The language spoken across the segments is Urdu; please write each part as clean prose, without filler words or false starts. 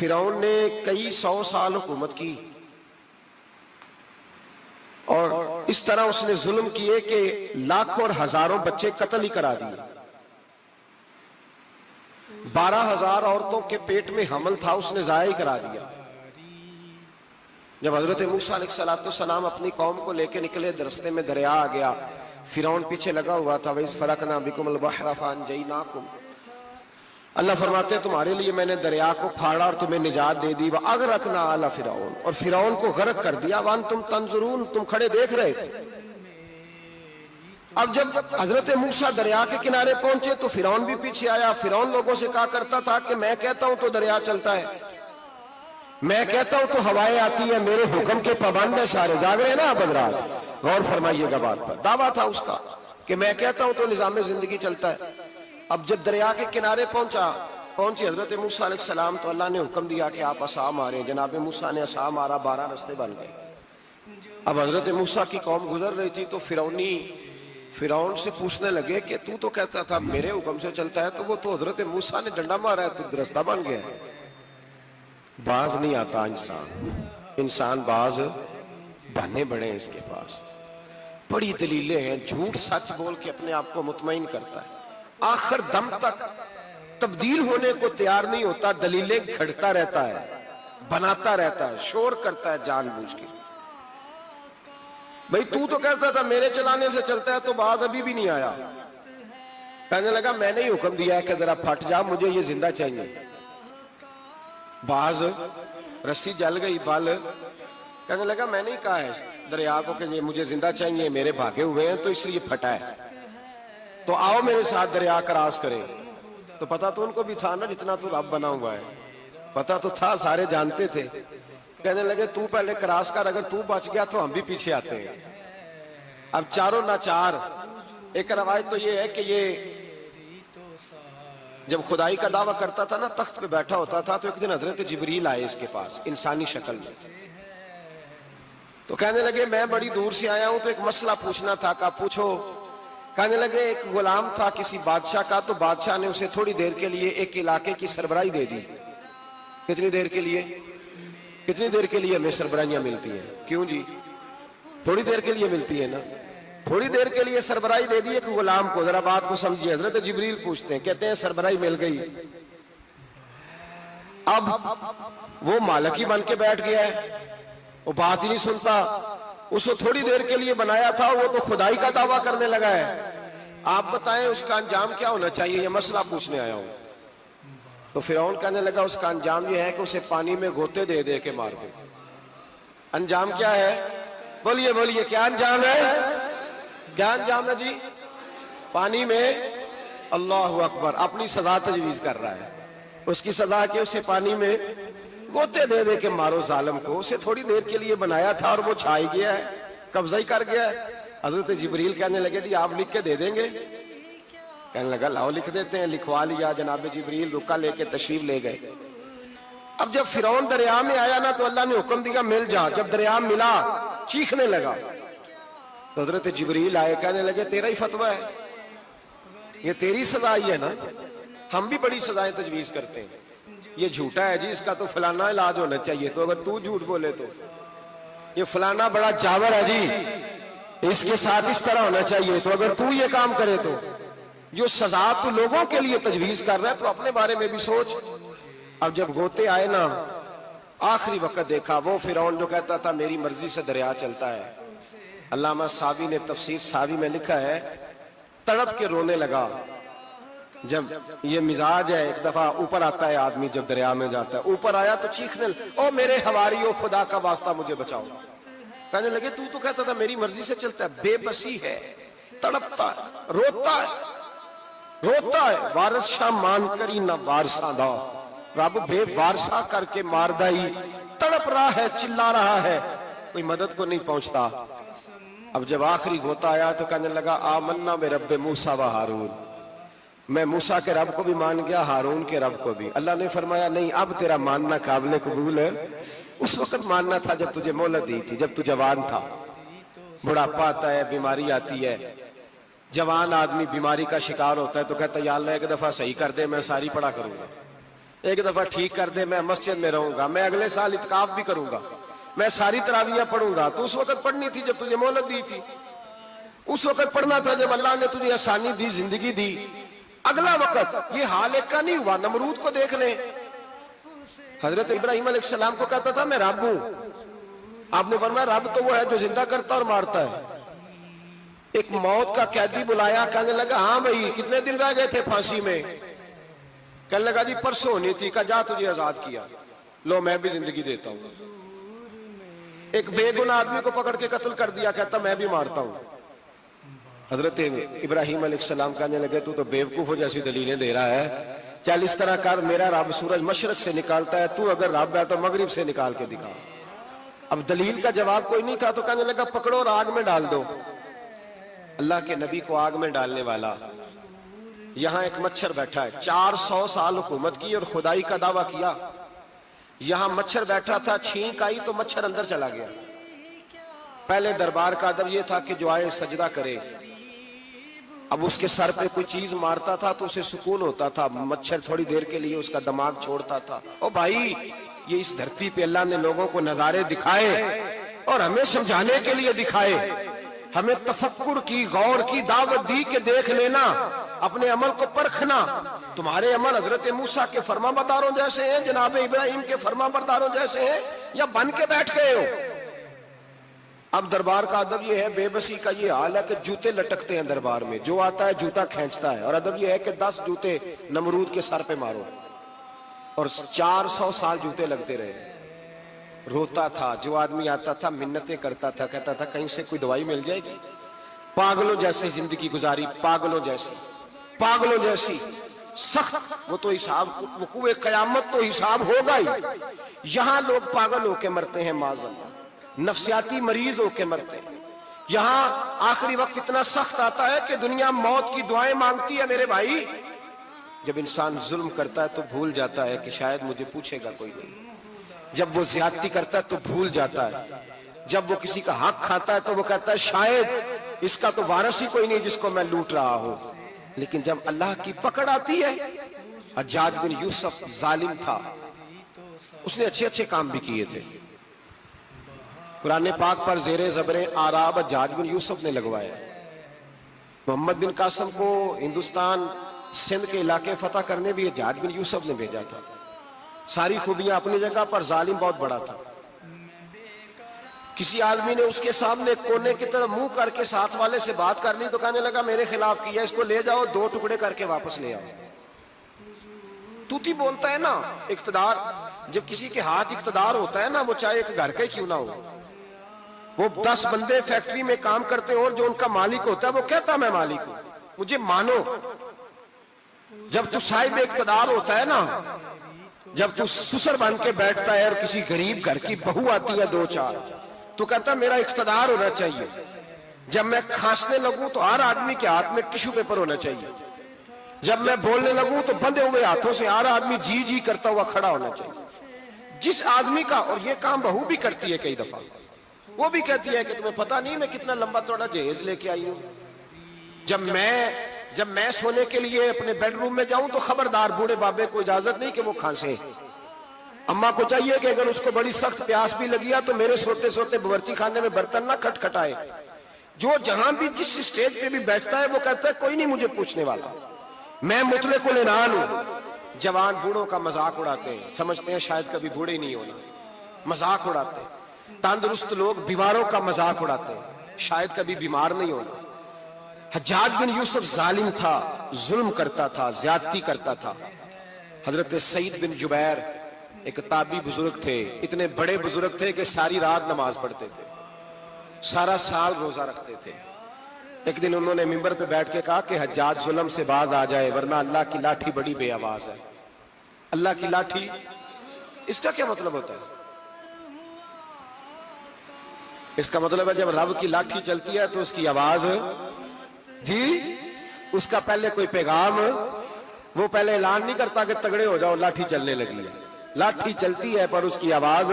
فرعون نے کئی 100 سال حکومت کی اور اس طرح اس نے ظلم کیے کہ لاکھوں اور ہزاروں بچے قتل ہی کرا دیے. 12,000 عورتوں کے پیٹ میں حمل تھا اس نے ضائع کرا دیا. جب حضرت موسیٰ علیہ السلام اپنی قوم کو لے کے نکلے رستے میں دریا آ گیا, فرعون پیچھے لگا ہوا تھا. وَإِذْ فَرَقْنَا بِكُمُ الْبَحْرَ فَأَنْجَيْنَاكُمْ, اللہ فرماتے ہیں تمہارے لیے میں نے دریا کو پھاڑا اور تمہیں نجات دے دی. وَأَغْرَقْنَا آلَ فِرْعَوْنَ, اور فرعون کو غرق کر دیا. وَأَنْتُمْ تَنْظُرُونَ, تم کھڑے دیکھ رہے تھے. اب جب حضرت موسیٰ دریا کے کنارے پہنچے تو فرعون بھی پیچھے آیا. فرعون لوگوں سے کہا کرتا تھا کہ میں کہتا ہوں تو دریا چلتا ہے, میں کہتا ہوں تو ہوائیں آتی ہیں, میرے حکم کے پابند ہیں سارے. جاگ رہے ہیں نا آپ حضرات, غور فرمائیے گا بات پر. دعویٰ تھا اس کا کہ میں کہتا ہوں تو نظام زندگی چلتا ہے. اب جب دریا کے کنارے پہنچی حضرت موسیٰ علیہ السلام تو اللہ نے حکم دیا کہ آپ عصا ماریں. جناب موسیٰ نے عصا مارا, 12 رستے بن گئے. اب حضرت موسیٰ کی قوم گزر رہی تھی تو فرعون سے پوچھنے لگے کہ تو کہتا تھا میرے حکم سے چلتا ہے, تو وہ تو حضرت موسیٰ نے ڈنڈا مارا ہے تو رستہ بن گیا ہے. باز نہیں آتا انسان باز بہانے بڑے ہیں اس کے پاس, بڑی دلیلیں ہیں. جھوٹ سچ بول کے اپنے آپ کو مطمئن کرتا ہے, آخر دم تک تبدیل ہونے کو تیار نہیں ہوتا. دلیلیں گھڑتا رہتا ہے, بناتا رہتا ہے, شور کرتا ہے جان بوجھ کے. بھئی تو کہتا تھا میرے چلانے سے چلتا ہے, تو باز ابھی بھی نہیں آیا. کہنے لگا میں نے ہی حکم دیا ہے کہ ذرا پھٹ جا, مجھے یہ زندہ چاہیے. باز رسی جل گئی بل, کہنے لگا میں نے ہی کہا ہے دریا کو کہ یہ مجھے زندہ چاہیے, میرے بھاگے ہوئے ہیں تو اس لیے پھٹا ہے, تو آؤ میرے ساتھ دریا کراس کریں. تو پتا تو ان کو بھی تھا نا, جتنا تو رب بنا ہوا ہے پتا تو تھا, سارے جانتے تھے. کہنے لگے تو پہلے کراس کر, اگر تو بچ گیا تو ہم بھی پیچھے آتے ہیں. اب چاروں ناچار. ایک روایت تو یہ ہے کہ یہ جب خدائی کا دعویٰ کرتا تھا نا, تخت پہ بیٹھا ہوتا تھا, تو ایک دن حضرت جبریل آئے اس کے پاس انسانی شکل میں. تو کہنے لگے میں بڑی دور سے آیا ہوں تو ایک مسئلہ پوچھنا تھا. کہا پوچھو. کہنے لگے ایک غلام تھا کسی بادشاہ کا, تو بادشاہ نے اسے تھوڑی دیر کے لیے ایک علاقے کی سربراہی دے دی. کتنی دیر کے لیے ہمیں سربراہیاں ملتی ہیں؟ کیوں جی, تھوڑی دیر کے لیے ملتی ہے نا. تھوڑی دیر کے لیے سربراہی دے دی ایک غلام کو. ذرا بات کو سمجھیے. حضرت جبریل پوچھتے ہیں, کہتے ہیں سربراہی مل گئی. اب وہ مالک ہی بن کے بیٹھ گیا ہے, وہ بات ہی نہیں سنتا. اس کو تھوڑی دیر کے لیے بنایا تھا, وہ تو خدائی کا دعویٰ کرنے لگا ہے. آپ بتائیں اس کا انجام کیا ہونا چاہیے, یہ مسئلہ پوچھنے آیا ہوں. تو فرعون کہنے لگا اس کا انجام یہ ہے کہ اسے پانی میں غوطے دے دے کے مار دے. انجام کیا ہے؟ بولیے کیا انجام ہے؟ کیا انجام ہے جی؟ پانی میں. اللہ اکبر, اپنی سزا تجویز کر رہا ہے. اس کی سزا کہ اسے پانی میں غوطے دے دے کے مارو ظالم کو. اسے تھوڑی دیر کے لیے بنایا تھا اور وہ چھائی گیا ہے, قبضہ ہی کر گیا ہے. حضرت جبریل کہنے لگے جی آپ لکھ کے دے دیں گے؟ کہنے لگا لاؤ لکھ دیتے ہیں. لکھوا لیا. جناب جبریل رکا لے کے تشریف لے گئے. اب جب فرعون دریا میں آیا نا تو اللہ نے حکم دیا مل جا. جب دریا ملا چیخنے لگا تو حضرت جبریل آئے, کہنے لگے تیرا ہی فتویٰ ہے, یہ تیری سزا ہی ہے نا. ہم بھی بڑی سزائیں تجویز کرتے ہیں. یہ جھوٹا ہے جی, اس کا تو فلانا علاج ہونا چاہیے. تو اگر تو جھوٹ بولے تو یہ فلانا بڑا جاور ہے جی, اس کے ساتھ اس طرح ہونا چاہیے. تو اگر تو یہ کام کرے تو جو سزا تو لوگوں کے لیے تجویز کر رہا ہے تو اپنے بارے میں بھی سوچ. اب جب غوطے آئے نا, آخری وقت دیکھا وہ فرعون جو کہتا تھا میری مرضی سے دریا چلتا ہے. علامہ صاوی نے تفسیر صاوی میں لکھا ہے تڑپ کے رونے لگا. جب یہ مزاج ہے, ایک دفعہ اوپر آتا ہے آدمی جب دریا میں جاتا ہے, اوپر آیا تو چیخنے او میرے حواریو خدا کا واسطہ مجھے بچاؤ. کہنے لگے تو کہتا تھا میری مرضی سے چلتا ہے. بے بسی ہے, تڑپتا ہے, روتا ہے. وارث شاہ مان کری نہ وارثاں دا, رب بے وارثہ کر کے مار دائی. تڑپ رہا ہے, چلا رہا ہے, کوئی مدد کو نہیں پہنچتا. اب جب آخری غوطہ آیا تو کہنے لگا آمنا برب موسیٰ و ہارون, میں موسیٰ کے رب کو بھی مان گیا, ہارون کے رب کو بھی. اللہ نے فرمایا نہیں, اب تیرا ماننا قابل قبول ہے. اس وقت ماننا تھا جب تجھے مہلت دی تھی, جب تو جوان تھا. بڑھاپا آتا ہے, بیماری آتی ہے, جوان آدمی بیماری کا شکار ہوتا ہے تو کہتا ہے یا اللہ ایک دفعہ صحیح کر دے, میں ساری پڑھا کروں گا. ایک دفعہ ٹھیک کر دے میں مسجد میں رہوں گا, میں اگلے سال اعتکاف بھی کروں گا, میں ساری تراویحیں پڑھوں گا. تو اس وقت پڑھنی تھی جب تجھے مہلت دی تھی, اس وقت پڑھنا تھا جب اللہ نے تجھے آسانی دی, زندگی دی. اگلا وقت یہ حال ایک کا نہیں ہوا. نمرود کو دیکھ لیں, حضرت ابراہیم علیہ السلام کو کہتا تھا میں رب ہوں. آپ نے فرمایا رب تو وہ ہے جو زندہ کرتا اور مارتا ہے. ایک موت کا قیدی بلایا, کہنے لگا ہاں بھائی کتنے دن رہ گئے تھے پھانسی میں؟ کہنے لگا جی پرسوں ہونی تھی. کہا جا تجھے آزاد کیا, لو میں بھی زندگی دیتا ہوں. ایک بے گناہ آدمی کو پکڑ کے قتل کر دیا, کہتا میں بھی مارتا ہوں. حضرت ابراہیم علیہ السلام کہنے لگے تو بیوقوفوں جیسی دلیلیں دے رہا ہے, چل اس طرح کر, میرا رب سورج مشرق سے نکالتا ہے, تو اگر رب ہے تو مغرب سے نکال کے دکھا. اب دلیل کا جواب کوئی نہیں تھا تو کہنے لگا پکڑو اور آگ میں ڈال دو. اللہ کے نبی کو آگ میں ڈالنے والا, یہاں ایک مچھر بیٹھا ہے, 400 سال حکومت کی اور خدائی کا دعویٰ کیا. یہاں مچھر بیٹھا تھا, چھینک آئی تو مچھر اندر چلا گیا. پہلے دربار کا ادب یہ تھا کہ جو آئے سجدہ کرے. اب اس کے سر پہ کوئی چیز مارتا تھا تو اسے سکون ہوتا تھا, مچھر تھوڑی دیر کے لیے اس کا دماغ چھوڑتا تھا. او بھائی یہ اس دھرتی پہ اللہ نے لوگوں کو نظارے دکھائے اور ہمیں سمجھانے کے لیے دکھائے, ہمیں تفکر کی, غور کی دعوت دی کہ دیکھ لینا, اپنے عمل کو پرکھنا. تمہارے عمل حضرت موسیٰ کے فرما برداروں جیسے ہیں, جناب ابراہیم کے فرما برداروں جیسے ہیں, یا بن کے بیٹھ گئے ہو؟ اب دربار کا ادب یہ ہے, بے بسی کا یہ حال ہے کہ جوتے لٹکتے ہیں دربار میں, جو آتا ہے جوتا کھینچتا ہے. اور ادب یہ ہے کہ 10 جوتے نمرود کے سر پہ مارو, اور 400 سال جوتے لگتے رہے. روتا تھا, جو آدمی آتا تھا منتیں کرتا تھا, کہتا تھا کہیں سے کوئی دوائی مل جائے گی. پاگلوں جیسی زندگی گزاری, پاگلوں جیسی سخت. وہ تو حساب, وقوع قیامت تو حساب ہوگا ہی. یہاں لوگ پاگل ہو کے مرتے ہیں, معاذ اللہ, نفسیاتی مریض ہو کے مرتے ہیں. یہاں آخری وقت اتنا سخت آتا ہے کہ دنیا موت کی دعائیں مانگتی ہے. میرے بھائی جب انسان ظلم کرتا ہے تو بھول جاتا ہے کہ شاید مجھے پوچھے گا کوئی نہیں. جب وہ زیادتی کرتا ہے تو بھول جاتا ہے. جب وہ کسی کا حق کھاتا ہے تو وہ کہتا ہے شاید اس کا تو وارث ہی کوئی نہیں جس کو میں لوٹ رہا ہوں. لیکن جب اللہ کی پکڑ آتی ہے, حجاج بن یوسف ظالم تھا, اس نے اچھے کام بھی کیے تھے. قرآن پاک پر زیر زبر آراب حجاج بن یوسف نے لگوایا. محمد بن قاسم کو ہندوستان سندھ کے علاقے فتح کرنے بھی حجاج بن یوسف نے بھیجا تھا. ساری خوبیاں اپنی جگہ پر, ظالم بہت بڑا تھا. کسی آدمی نے اس کے سامنے کونے کی طرف منہ کر کے ساتھ والے سے بات کر لی تو کہنے لگا میرے خلاف کیا, اس کو لے جاؤ 2 ٹکڑے کر کے واپس لے آؤ. توتی بولتا ہے نا اقتدار, جب کسی کے ہاتھ اقتدار ہوتا ہے نا, وہ چاہے ایک گھر کا ہی کیوں نہ ہو, وہ 10 بندے فیکٹری میں کام کرتے ہو اور جو ان کا مالک ہوتا ہے وہ کہتا میں مالک ہوں, مجھے مانو. جب تو صاحب اقتدار ہوتا ہے نا, جب تو سسر بن کے بیٹھتا ہے اور کسی غریب گھر کی بہو آتی ہے 2-4 تو کہتا میرا اقتدار ہونا چاہیے. جب میں کھانسنے لگوں تو ہر آدمی کے ہاتھ میں ٹشو پیپر ہونا چاہیے. جب میں بولنے لگوں تو بندھے ہوئے ہاتھوں سے ہر آدمی جی جی کرتا ہوا کھڑا ہونا چاہیے. جس آدمی کا, اور یہ کام بہو بھی کرتی ہے کئی دفعہ, وہ بھی کہتی ہے کہ تمہیں پتہ نہیں میں کتنا لمبا چوڑا جہیز لے کے آئی ہوں. جب میں سونے کے لیے اپنے بیڈ روم میں جاؤں تو خبردار بوڑھے بابے کو اجازت نہیں کہ وہ کھانسے. اماں کو چاہیے کہ اگر اس کو بڑی سخت پیاس بھی لگی تو میرے سوتے سوتے باورچی خانے میں برتن نہ کھٹکھٹائے. جو جہاں بھی جس اسٹیج پہ بھی بیٹھتا ہے وہ کہتا ہے کوئی نہیں مجھے پوچھنے والا, میں مطلق العنان ہوں. جوان بوڑھوں کا مذاق اڑاتے ہیں, سمجھتے ہیں شاید کبھی بوڑھے نہیں ہونا, مذاق اڑاتے ہیں. تندرست لوگ بیماروں کا مذاق اڑاتے ہیں, شاید کبھی بیمار نہیں ہونا. حجاج بن یوسف ظالم تھا, ظلم کرتا تھا, زیادتی کرتا تھا. حضرت سعید بن جبیر ایک تابعی بزرگ تھے, اتنے بڑے بزرگ تھے کہ ساری رات نماز پڑھتے تھے, سارا سال روزہ رکھتے تھے. ایک دن انہوں نے منبر پہ بیٹھ کے کہا کہ حجاج ظلم سے باز آ جائے ورنہ اللہ کی لاٹھی بڑی بے آواز ہے. اللہ کی لاٹھی, اس کا کیا مطلب ہوتا ہے؟ اس کا مطلب ہے جب رب کی لاٹھی چلتی ہے تو اس کی آواز, جی اس کا پہلے کوئی پیغام, وہ پہلے اعلان نہیں کرتا کہ تگڑے ہو جاؤ لاٹھی چلنے لگی ہے. لاٹھی چلتی ہے پر اس کی آواز,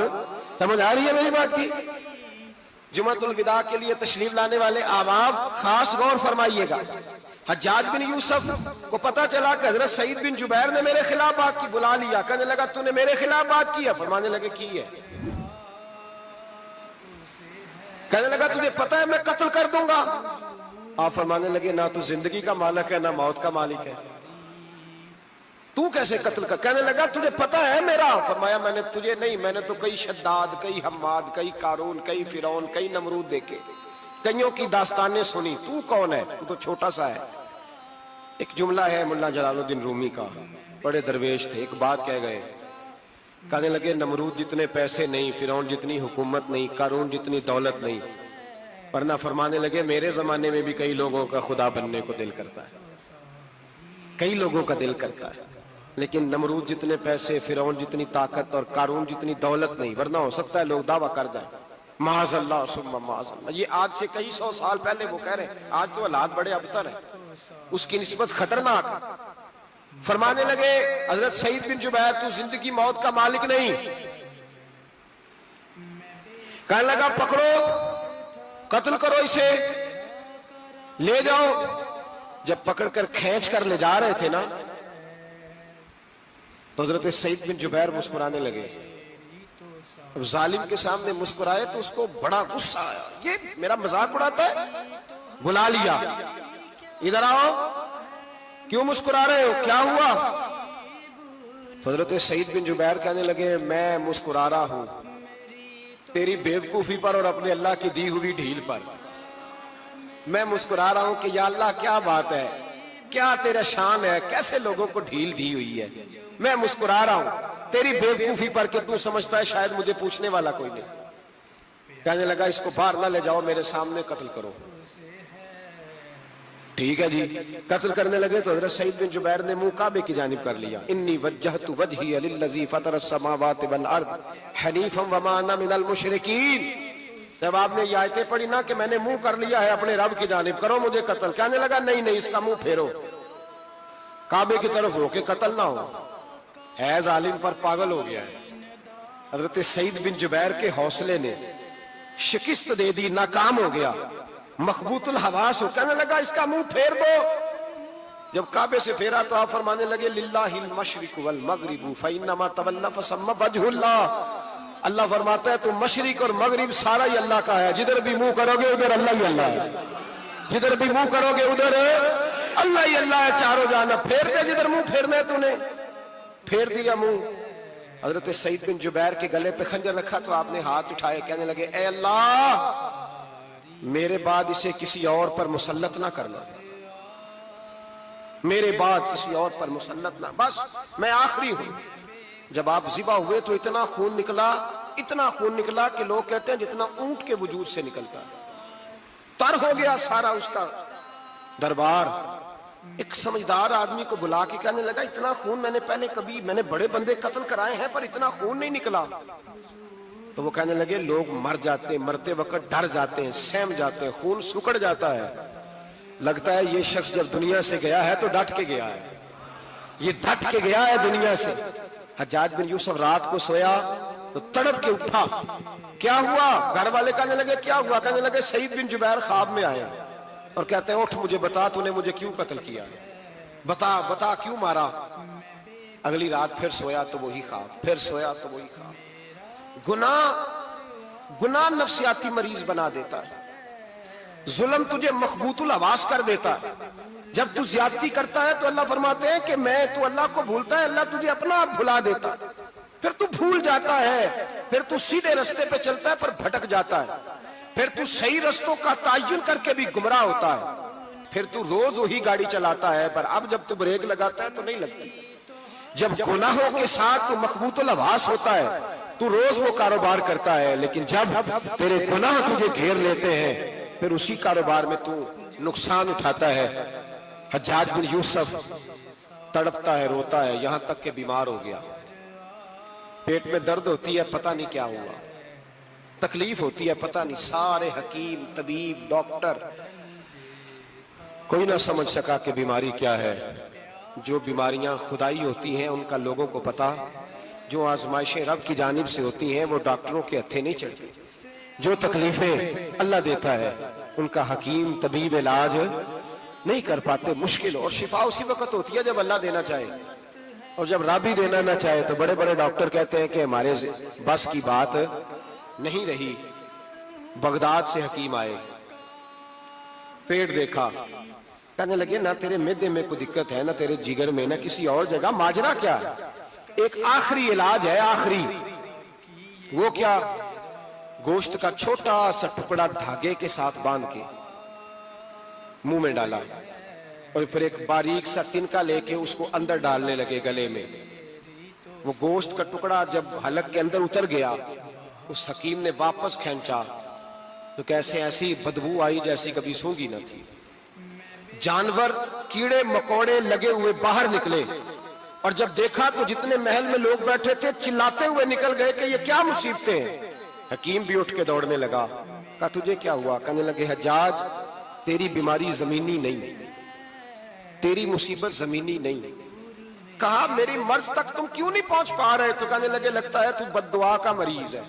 سمجھ آ رہی ہے میری بات کی؟ جمعۃ الوداع کے لیے تشریف لانے والے احباب خاص غور فرمائیے گا. حجاج بن یوسف کو پتا چلا کہ حضرت سعید بن جبیر نے میرے خلاف بات کی، بلا لیا، کہنے لگا تو نے میرے خلاف بات کی ہے؟ فرمانے لگے کی ہے۔ کہنے لگا تجھے پتا ہے میں قتل کر دوں گا؟ آپ فرمانے لگے نہ تو زندگی کا مالک ہے نہ موت کا مالک ہے، تو کیسے قتل کر؟ کہنے لگا تجھے پتا ہے میرا؟ فرمایا میں نے تجھے نہیں، میں نے تو کئی شداد، کئی حماد، کئی قارون، کئی فرعون، کئی نمرود دیکھے، کئیوں کی داستانیں سنی، تو کون ہے؟ تو چھوٹا سا ہے۔ ایک جملہ ہے مولانا جلال الدین رومی کا، بڑے درویش تھے، ایک بات کہہ گئے، کہنے لگے نمرود جتنے پیسے نہیں، فرعون جتنی حکومت نہیں، قارون جتنی دولت نہیں، ورنہ فرمانے لگے میرے زمانے میں بھی کئی لوگوں کا خدا بننے کو دل کرتا ہے، کئی لوگوں کا دل کرتا ہے، لیکن نمرود جتنے پیسے، فرعون جتنی طاقت اور قارون جتنی دولت نہیں، ورنہ ہو سکتا ہے لوگ دعویٰ کر دیں معاذ اللہ ثم معاذ اللہ۔ یہ آج سے کئی سو سال پہلے وہ کہہ رہے ہیں، آج تو حالات بڑے ابتر ہیں، اس کی نسبت خطرناک۔ فرمانے لگے حضرت سعید بن جبیر تو زندگی موت کا مالک نہیں۔ کہنے لگا پکڑو، قتل کرو اسے، لے جاؤ۔ جب پکڑ کر کھینچ کر لے جا رہے تھے نا تو حضرت سعید بن جبیر مسکرانے لگے۔ اب ظالم کے سامنے مسکرائے تو اس کو بڑا غصہ آیا، یہ میرا مذاق اڑاتا ہے؟ بلا لیا، ادھر آؤ، کیوں مسکرا رہے ہو، کیا ہوا؟ تو حضرت سعید بن جبیر کہنے لگے میں مسکرا رہا ہوں تیری بیوقوفی پر اور اپنے اللہ کی دی ہوئی ڈھیل پر۔ میں مسکرا رہا ہوں کہ یا اللہ کیا بات ہے، کیا تیرا شان ہے، کیسے لوگوں کو ڈھیل دی ہوئی ہے۔ میں مسکرا رہا ہوں تیری بیوقوفی پر کہ تو سمجھتا ہے شاید مجھے پوچھنے والا کوئی نہیں۔ کہنے لگا اس کو باہر نہ لے جاؤ، میرے سامنے قتل کرو۔ ٹھیک ہے جی، قتل کرنے لگے تو حضرت سعید بن جبیر نے منہ کعبے کی جانب کر لیا، انی وجہت وجہی للذی فطر السماوات والارض حنیفا وما انا من المشرکین۔ جب آپ نے یہ آیتیں پڑھی نا کہ میں نے منہ کر لیا ہے اپنے رب کی جانب، کرو مجھے قتل، کہنے لگا نہیں نہیں، اس کا منہ پھیرو، کعبے کی طرف ہو کے قتل نہ ہو۔ ہے ظالم پر پاگل ہو گیا ہے۔ حضرت سعید بن جبیر کے حوصلے نے شکست دے دی، ناکام ہو گیا، مخبوط الحواس ہو، کہنے لگا اس کا منہ پھیر دو۔ جب کعبے سے پھیرا تو آپ فرمانے لگے للہ المشرق والمغرب فانما تولى فثم وجه اللہ۔ اللہ فرماتا ہے تو مشرق اور مغرب سارا ہی اللہ کا ہے، جدھر بھی منہ کرو گے ادھر اللہ ہی اللہ ہے، جدھر بھی منہ کرو گے ادھر اللہ ہی اللہ ہے چاروں جانب۔ پھیر دے جدھر منہ پھیرنا ہے تو نے، پھیر دیا منہ۔ حضرت سعید بن جبیر کے گلے پہ خنجر رکھا تو آپ نے ہاتھ اٹھائے، کہنے لگے اے اللہ میرے بعد اسے کسی اور پر مسلط نہ کرنا، میرے بعد کسی اور پر مسلط نہ، بس میں آخری ہوں۔ جب آپ ذبح ہوئے تو اتنا خون نکلا، اتنا خون نکلا کہ لوگ کہتے ہیں جتنا اونٹ کے وجود سے نکلتا ہے، تر ہو گیا سارا اس کا دربار۔ ایک سمجھدار آدمی کو بلا کے کہنے لگا اتنا خون میں نے پہلے کبھی، میں نے بڑے بندے قتل کرائے ہیں پر اتنا خون نہیں نکلا۔ تو وہ کہنے لگے لوگ مر جاتے ہیں، مرتے وقت ڈر جاتے ہیں، سہم جاتے ہیں، خون سکڑ جاتا ہے، لگتا ہے یہ شخص جب دنیا سے گیا ہے تو ڈٹ کے گیا ہے، یہ ڈٹ کے گیا ہے دنیا سے۔ حجاج بن یوسف رات کو سویا تو تڑپ کے اٹھا، کیا ہوا؟ گھر والے کہنے لگے کیا ہوا؟ کہنے لگے سعید بن جبیر خواب میں آئے اور کہتے ہیں اٹھ مجھے بتا تو نے مجھے کیوں قتل کیا، بتا بتا کیوں مارا۔ اگلی رات پھر سویا تو وہی خواب، پھر سویا تو وہی خواب۔ گناہ نفسیاتی مریض بنا دیتا ہے، ظلم تجھے مخبوط الحواس کر دیتا ہے۔ جب تو زیادتی کرتا ہے تو اللہ فرماتے ہیں کہ میں، تو اللہ کو بھولتا ہے، اللہ تجھے اپنا آپ بھلا دیتا ہے، پھر تو بھول جاتا ہے، پھر تو سیدھے رستے پہ چلتا ہے پر بھٹک جاتا ہے، پھر تو صحیح رستوں کا تعین کر کے بھی گمراہ ہوتا ہے، پھر تو روز وہی گاڑی چلاتا ہے پر اب جب تو بریک لگاتا ہے تو نہیں لگتی۔ جب گناہوں کے ساتھ تو مخبوط الحواس ہوتا ہے تو روز وہ کاروبار کرتا ہے، لیکن جب تیرے گناہ تجھے گھیر لیتے ہیں پھر اسی کاروبار میں تو نقصان اٹھاتا ہے۔ حجاج بن یوسف تڑپتا ہے، روتا ہے، یہاں تک کہ بیمار ہو گیا، پیٹ میں درد ہوتی ہے، پتہ نہیں کیا ہوا، تکلیف ہوتی ہے، پتہ نہیں، سارے حکیم، طبیب، ڈاکٹر کوئی نہ سمجھ سکا کہ بیماری کیا ہے۔ جو بیماریاں خدائی ہوتی ہیں ان کا لوگوں کو پتا، جو آزمائشیں رب کی جانب سے ہوتی ہیں وہ ڈاکٹروں کے ہتھے نہیں چڑھتی، جو تکلیفیں اللہ دیتا ہے ان کا حکیم طبیب علاج نہیں کر پاتے, مشکل. اور شفا اسی وقت ہوتی ہے جب اللہ دینا چاہے, اور جب رب ہی دینا نہ چاہے تو بڑے بڑے ڈاکٹر کہتے ہیں کہ ہمارے بس کی بات نہیں رہی. بغداد سے حکیم آئے, پیٹ دیکھا, کہنے لگے نہ تیرے معدے میں کوئی دقت ہے, نہ تیرے جگر میں, نہ کسی اور جگہ, ماجرا کیا ہے؟ ایک آخری علاج ہے, آخری. وہ کیا؟ گوشت کا چھوٹا سا ٹکڑا دھاگے کے ساتھ باندھ کے منہ میں ڈالا, اور پھر ایک باریک سا تنکا لے کے اس کو اندر ڈالنے لگے گلے میں. وہ گوشت کا ٹکڑا جب حلق کے اندر اتر گیا, اس حکیم نے واپس کھینچا تو کیسے ایسی بدبو آئی جیسی کبھی سونگی نہ تھی. جانور, کیڑے مکوڑے لگے ہوئے باہر نکلے, اور جب دیکھا تو جتنے محل میں لوگ بیٹھے تھے چلاتے ہوئے نکل گئے کہ یہ کیا مصیبتیں ہیں. حکیم بھی اٹھ کے دوڑنے لگا. کہا تجھے کیا ہوا؟ کہنے لگے حجاج تیری بیماری زمینی نہیں, تیری مصیبت زمینی نہیں. کہا میری مرض تک تم کیوں نہیں پہنچ پا رہے؟ تو کہنے لگے لگتا ہے تو بد دعا کا مریض ہے,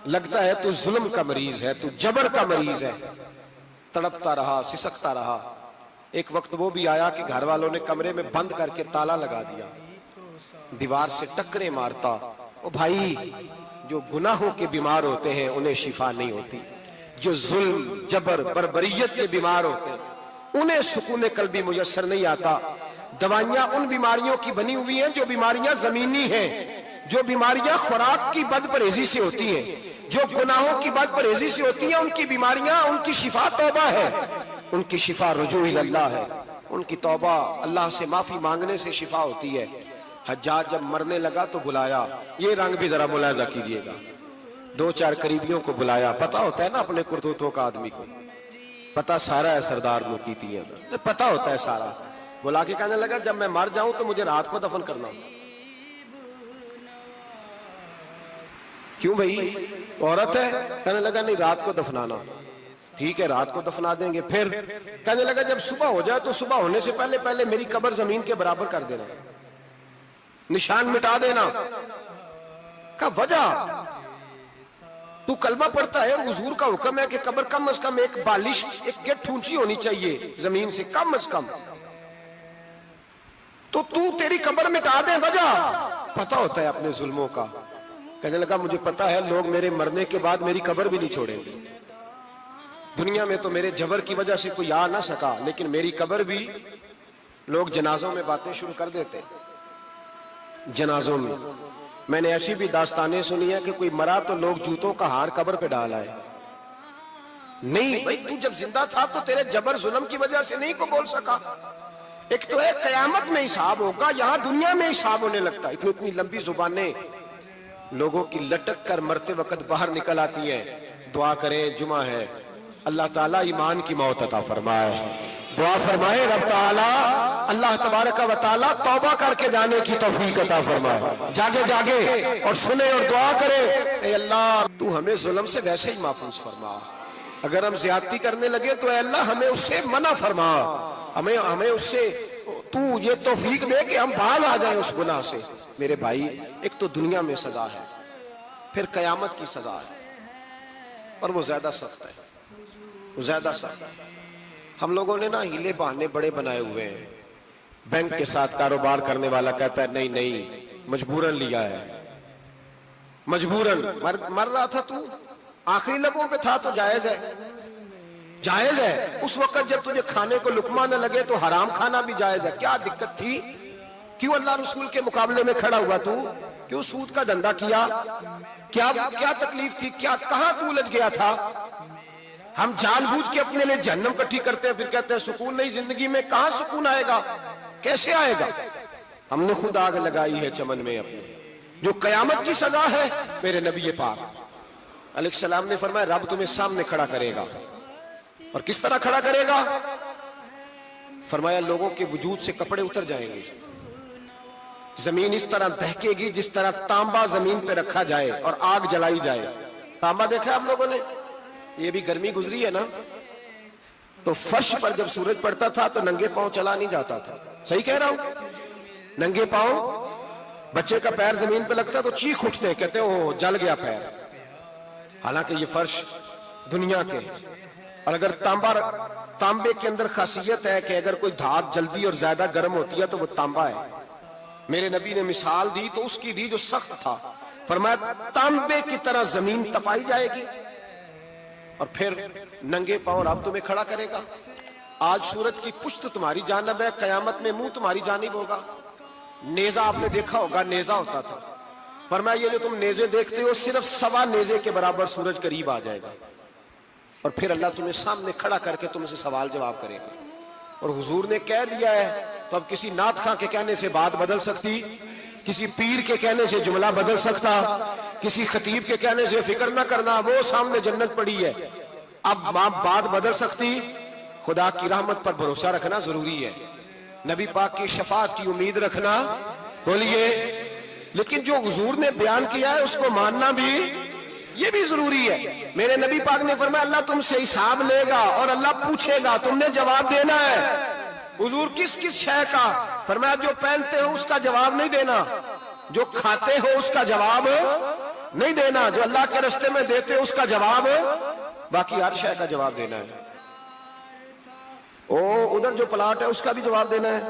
لگتا ہے تو ظلم کا مریض ہے, تو جبر کا مریض ہے. تڑپتا رہا, سسکتا رہا. ایک وقت وہ بھی آیا کہ گھر والوں نے کمرے میں بند کر کے تالا لگا دیا, دیوار سے ٹکرے مارتا. او بھائی, جو گناہوں کے بیمار ہوتے ہیں انہیں شفا نہیں ہوتی, جو ظلم, جبر, بربریت کے بیمار ہوتے ہیں انہیں سکون قلبی میسر نہیں آتا. دوائیاں ان بیماریوں کی بنی ہوئی ہیں جو بیماریاں زمینی ہیں, جو بیماریاں خوراک کی بد پرہیزی سے ہوتی ہیں, جو گناہوں کی بد پرہیزی سے ہوتی ہیں, ان کی بیماریاں, ان کی شفا توبہ ہے, ان کی شفا رجوع اللہ ہے, ان کی توبہ اللہ سے معافی مانگنے سے شفا ہوتی ہے. حجاج جب مرنے لگا تو بلایا, یہ رنگ بھی ذرا ملاحظہ کیجئے گا, دو چار قریبیوں کو بلایا. پتا ہوتا ہے نا اپنے کرتوتوں کا آدمی کو, پتا سارا ہے سردار مقیتی ہے, پتا ہوتا ہے سارا. بلا کے کہنے لگا جب میں مر جاؤں تو مجھے رات کو دفن کرنا. کیوں بھائی, عورت ہے؟ کہنے لگا نہیں, رات کو دفنانا. ٹھیک ہے, رات کو دفنا دیں گے. پھر کہنے لگا جب صبح ہو جائے تو صبح ہونے سے پہلے پہلے میری قبر زمین کے برابر کر دینا, نشان مٹا دینا. کا وجہ تو کلمہ پڑھتا ہے, حضور کا حکم ہے کہ قبر کم از کم ایک بالش, ایک گٹھ اونچی ہونی چاہیے زمین سے, کم از کم. تو تیری قبر مٹا دے, وجہ پتا ہوتا ہے اپنے ظلموں کا. کہنے لگا مجھے پتا ہے لوگ میرے مرنے کے بعد میری قبر بھی نہیں چھوڑیں گے. دنیا میں تو میرے جبر کی وجہ سے کوئی آ نہ سکا, لیکن میری قبر بھی لوگ جنازوں میں باتیں شروع کر دیتے. جنازوں میں نے ایسی بھی داستانیں سنی ہیں کہ کوئی مرا تو لوگ جوتوں کا ہار قبر پہ ڈال آئے. نہیں بھائی, تو جب زندہ تھا تو تیرے جبر ظلم کی وجہ سے نہیں کو بول سکا. ایک تو ہے قیامت میں حساب ہوگا, یہاں دنیا میں حساب ہونے لگتا. اتنی لمبی زبانیں لوگوں کی لٹک کر مرتے وقت باہر نکل آتی ہیں. دعا کریں, جمعہ ہے, اللہ تعالیٰ ایمان کی موت عطا فرمائے. دعا فرمائے رب تعالیٰ, اللہ تبارک و تعالیٰ توبہ کر کے جانے کی توفیق عطا فرمائے. جاگے جاگے اور سنے اور دعا کرے, اے اللہ تو ہمیں ظلم سے ویسے ہی محفوظ فرما. اگر ہم زیادتی کرنے لگے تو اے اللہ ہمیں اس سے منع فرما, ہمیں اس سے تو یہ توفیق دے کہ ہم باہر آ جائیں اس گناہ سے. میرے بھائی, ایک تو دنیا میں سزا ہے, پھر قیامت کی سزا ہے, اور وہ زیادہ سخت ہے, وہ زیادہ سخت ہے. ہم لوگوں نے نا ہیلے بہانے بڑے بنائے ہوئے ہیں. بینک کے ساتھ کاروبار کرنے والا کہتا ہے نہیں نہیں مجبوراً لیا ہے, مجبوراً. مر رہا تھا تو, آخری لبوں پہ تھا تو جائز ہے, جائز ہے. اس وقت جب تجھے کھانے کو لقمہ نہ لگے تو حرام کھانا بھی جائز ہے. کیا دقت تھی؟ کیوں اللہ رسول کے مقابلے میں کھڑا ہوا تو؟ کیوں سود کا دھندا کیا؟ کیا تکلیف تھی؟ کہاں تو الجھ گیا تھا؟ ہم جان بوجھ کے اپنے لیے جہنم کٹھی کرتے ہیں, پھر کہتے ہیں سکون نہیں زندگی میں. کہاں سکون آئے گا, کیسے آئے گا؟ ہم نے خود آگ لگائی ہے چمن میں اپنے. جو قیامت کی سزا ہے, میرے نبی پاک علیہ السلام نے فرمایا رب تمہیں سامنے کھڑا کرے گا. اور کس طرح کھڑا کرے گا؟ فرمایا لوگوں کے وجود سے کپڑے اتر جائیں گے, زمین اس طرح دہکے گی جس طرح تانبا زمین پہ رکھا جائے اور آگ جلائی جائے. تانبا دیکھا آپ لوگوں نے؟ یہ بھی گرمی گزری ہے نا, تو فرش پر جب سورج پڑتا تھا تو ننگے پاؤں چلا نہیں جاتا تھا. صحیح کہہ رہا ہوں؟ ننگے پاؤں, بچے کا پیر زمین پہ لگتا تو چیخ اٹھتے, کہتے او جل گیا پیر. حالانکہ یہ فرش دنیا کے, اور اگر تانبے کے اندر خاصیت ہے کہ اگر کوئی دھات جلدی اور زیادہ گرم ہوتی ہے تو وہ تانبا ہے. میرے نبی نے مثال دی تو اس کی دی جو سخت تھا. فرمایا تانبے کی طرح زمین تپائی جائے گی اور پھر ننگے پاؤں رب تمہیں کھڑا کرے گا. آج سورج کی پشت تمہاری جانب ہے, قیامت میں منہ تمہاری جانب ہوگا. نیزہ آپ نے دیکھا ہوگا, نیزہ ہوتا تھا. فرمایا یہ جو تم نیزے دیکھتے ہو صرف 1.25 نیزے کے برابر سورج قریب آ جائے گا اور پھر اللہ تمہیں سامنے کھڑا کر کے تم سے سوال جواب کرے گا. اور حضور نے کہہ دیا ہے تو اب کسی نعت خواں کے کہنے سے بات بدل سکتی, کسی پیر کے کہنے سے جملہ بدل سکتا, کسی خطیب کے کہنے سے فکر نہ کرنا وہ سامنے جنت پڑی ہے, اب بات بدل سکتی. خدا کی رحمت پر بھروسہ رکھنا ضروری ہے, نبی پاک کی شفاعت کی امید رکھنا, بولیے. لیکن جو حضور نے بیان کیا ہے اس کو ماننا بھی یہ بھی ضروری ہے. میرے نبی پاک نے فرمایا اللہ تم سے حساب لے گا اور اللہ پوچھے گا, تم نے جواب دینا ہے. حضور کس کس شے کا؟ فرمایا جو پہنتے ہو اس کا جواب نہیں دینا, جو کھاتے ہو اس کا جواب نہیں دینا, جو اللہ کے راستے میں دیتے ہو اس کا جواب, باقی ہر شے کا جواب دینا ہے. ادھر جو پلاٹ ہے اس کا بھی جواب دینا ہے,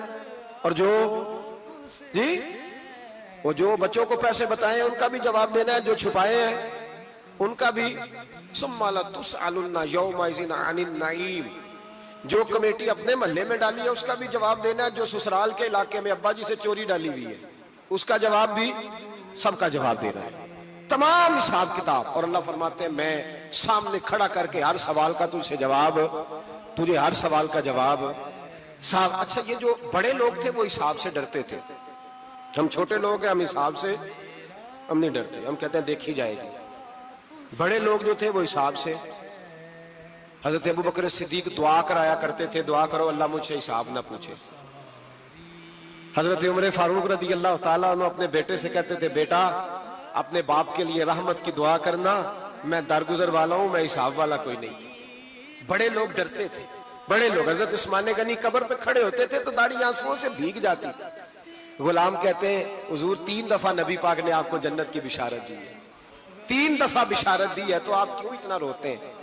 اور جو بچوں کو پیسے بتائے ان کا بھی جواب دینا ہے, جو چھپائے ہیں ان کا بھی. ثم لتسألن یومئذ عن النعیم, جو کمیٹی اپنے محلے میں ڈالی ہے اس کا بھی جواب دینا ہے, جو سسرال کے علاقے میں ابا جی سے چوری ڈالی ہوئی ہے اس کا جواب بھی, سب کا جواب دینا ہے, تمام حساب کتاب. اور اللہ فرماتے ہیں میں سامنے کھڑا کر کے ہر سوال کا تجھ سے جواب, تجھے ہر سوال کا جواب. صاحب اچھا یہ جو بڑے لوگ تھے وہ حساب سے ڈرتے تھے, ہم چھوٹے لوگ ہیں ہم حساب سے ہم نہیں ڈرتے, ہم کہتے ہیں دیکھی جائے گی. بڑے لوگ جو تھے وہ حساب سے. حضرت ابو بکر صدیق دعا کرایا کرتے تھے, دعا کرو اللہ مجھ سے حساب نہ پوچھے. حضرت عمر فاروق رضی اللہ تعالیٰ عنہ اپنے بیٹے سے کہتے تھے بیٹا اپنے باپ کے لیے رحمت کی دعا کرنا, میں درگزر والا ہوں, میں حساب والا کوئی نہیں. بڑے لوگ ڈرتے تھے, بڑے لوگ. حضرت عثمان غنی قبر پہ کھڑے ہوتے تھے تو داڑھی آنسوؤں سے بھیگ جاتی. غلام کہتے ہیں حضور 3 دفعہ نبی پاک نے آپ کو جنت کی بشارت دی ہے, 3 دفعہ بشارت دی ہے, تو آپ کیوں اتنا روتے ہیں؟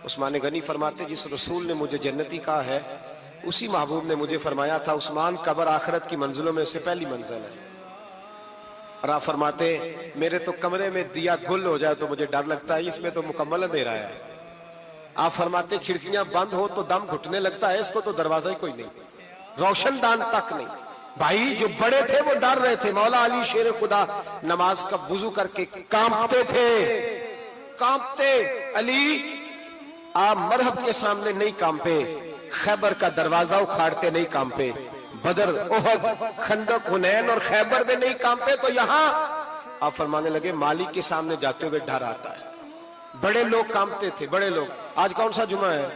عثمان غنی فرماتے جس رسول نے مجھے جنتی کہا ہے اسی محبوب نے مجھے فرمایا تھا عثمان قبر آخرت کی منزلوں میں سے پہلی منزل ہے. اور آپ فرماتے میرے تو کمرے میں دیا گل ہو جائے تو مجھے ڈر لگتا ہے, اس میں تو مکمل اندھیرا ہے. آپ فرماتے کھڑکیاں بند ہو تو دم گھٹنے لگتا ہے, اس کو تو دروازہ ہی کوئی نہیں, روشن دان تک نہیں. بھائی جو بڑے تھے وہ ڈر رہے تھے. مولا علی شیر خدا نماز کا وضو کر کے کانپتے تھے, کانپتے. علی آپ مرحب کے سامنے نہیں کانپے, خیبر کا دروازہ اکھاڑتے نہیں کانپے, بدر احد خندق حنین اور خیبر میں نہیں کانپے, تو یہاں آپ فرمانے لگے مالک کے سامنے جاتے ہوئے ڈر آتا ہے. بڑے لوگ کانپتے تھے, بڑے لوگ. آج کون سا جمعہ ہے؟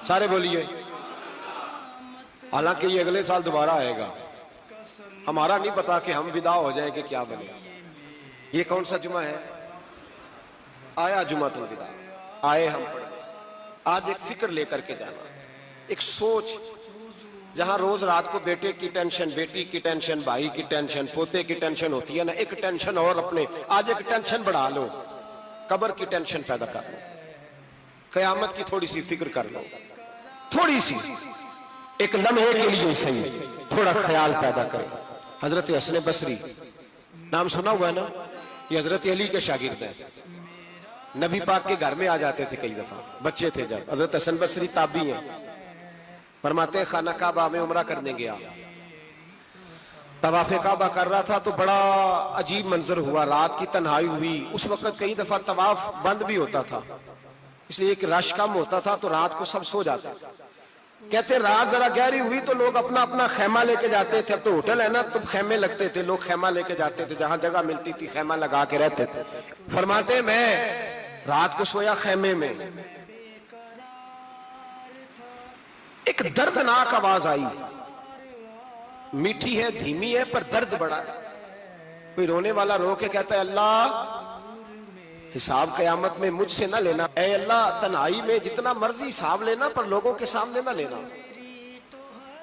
سارے بولیے. حالانکہ یہ اگلے سال دوبارہ آئے گا, ہمارا نہیں پتا کہ ہم ودا ہو جائیں کہ کیا بنے. یہ کون سا جمعہ ہے؟ آیا جمعۃ الوداع, آئے ہم پڑھیں. آج ایک فکر لے کر کے جانا, ایک سوچ. جہاں روز رات کو بیٹے کی ٹینشن, بیٹی کی ٹینشن, بھائی کی ٹینشن, پوتے کی ٹینشن ہوتی ہے نا, ایک ٹینشن اور اپنے آج ایک ٹینشن بڑھا لو, قبر کی ٹینشن پیدا کر لو, قیامت کی تھوڑی سی فکر کر لو, تھوڑی سی, ایک لمحے کے لیے صحیح تھوڑا خیال پیدا کرے. حضرت حسن بصری نام سنا ہوا ہے نا, یہ حضرت علی کے شاگرد ہیں. نبی پاک کے گھر میں آ جاتے تھے کئی دفعہ, بچے تھے جب. حضرت حسن بصری تابعی ہیں. فرماتے خانہ کعبہ میں عمرہ کرنے گیا, طواف کعبہ کر رہا تھا تو بڑا عجیب منظر ہوا, رات کی تنہائی ہوئی. اس وقت کئی دفعہ طواف بند بھی ہوتا تھا, اس لیے کہ رش کم ہوتا تھا تو رات کو سب سو جاتے. کہتے رات ذرا گہری ہوئی تو لوگ اپنا اپنا خیمہ لے کے جاتے تھے. اب تو ہوٹل ہے نا تو خیمے لگتے تھے, لوگ خیمہ لے کے جاتے تھے, جہاں جگہ ملتی تھی خیمہ لگا کے رہتے تھے. فرماتے میں رات کو سویا خیمے میں, ایک دردناک آواز آئی, میٹھی ہے دھیمی ہے پر درد بڑا ہے. کوئی رونے والا رو کے کہتا ہے اللہ حساب قیامت میں مجھ سے نہ لینا, اے اللہ تنہائی میں جتنا مرضی حساب لینا پر لوگوں کے سامنے نہ لینا.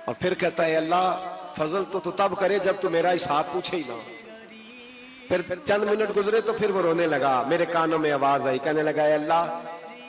اور پھر کہتا ہے اللہ فضل تو تب کرے جب تو میرا حساب پوچھے ہی نہ. پھر چند منٹ گزرے تو پھر وہ رونے لگا. میرے کانوں میں آواز آئی, کہنے لگا اے اللہ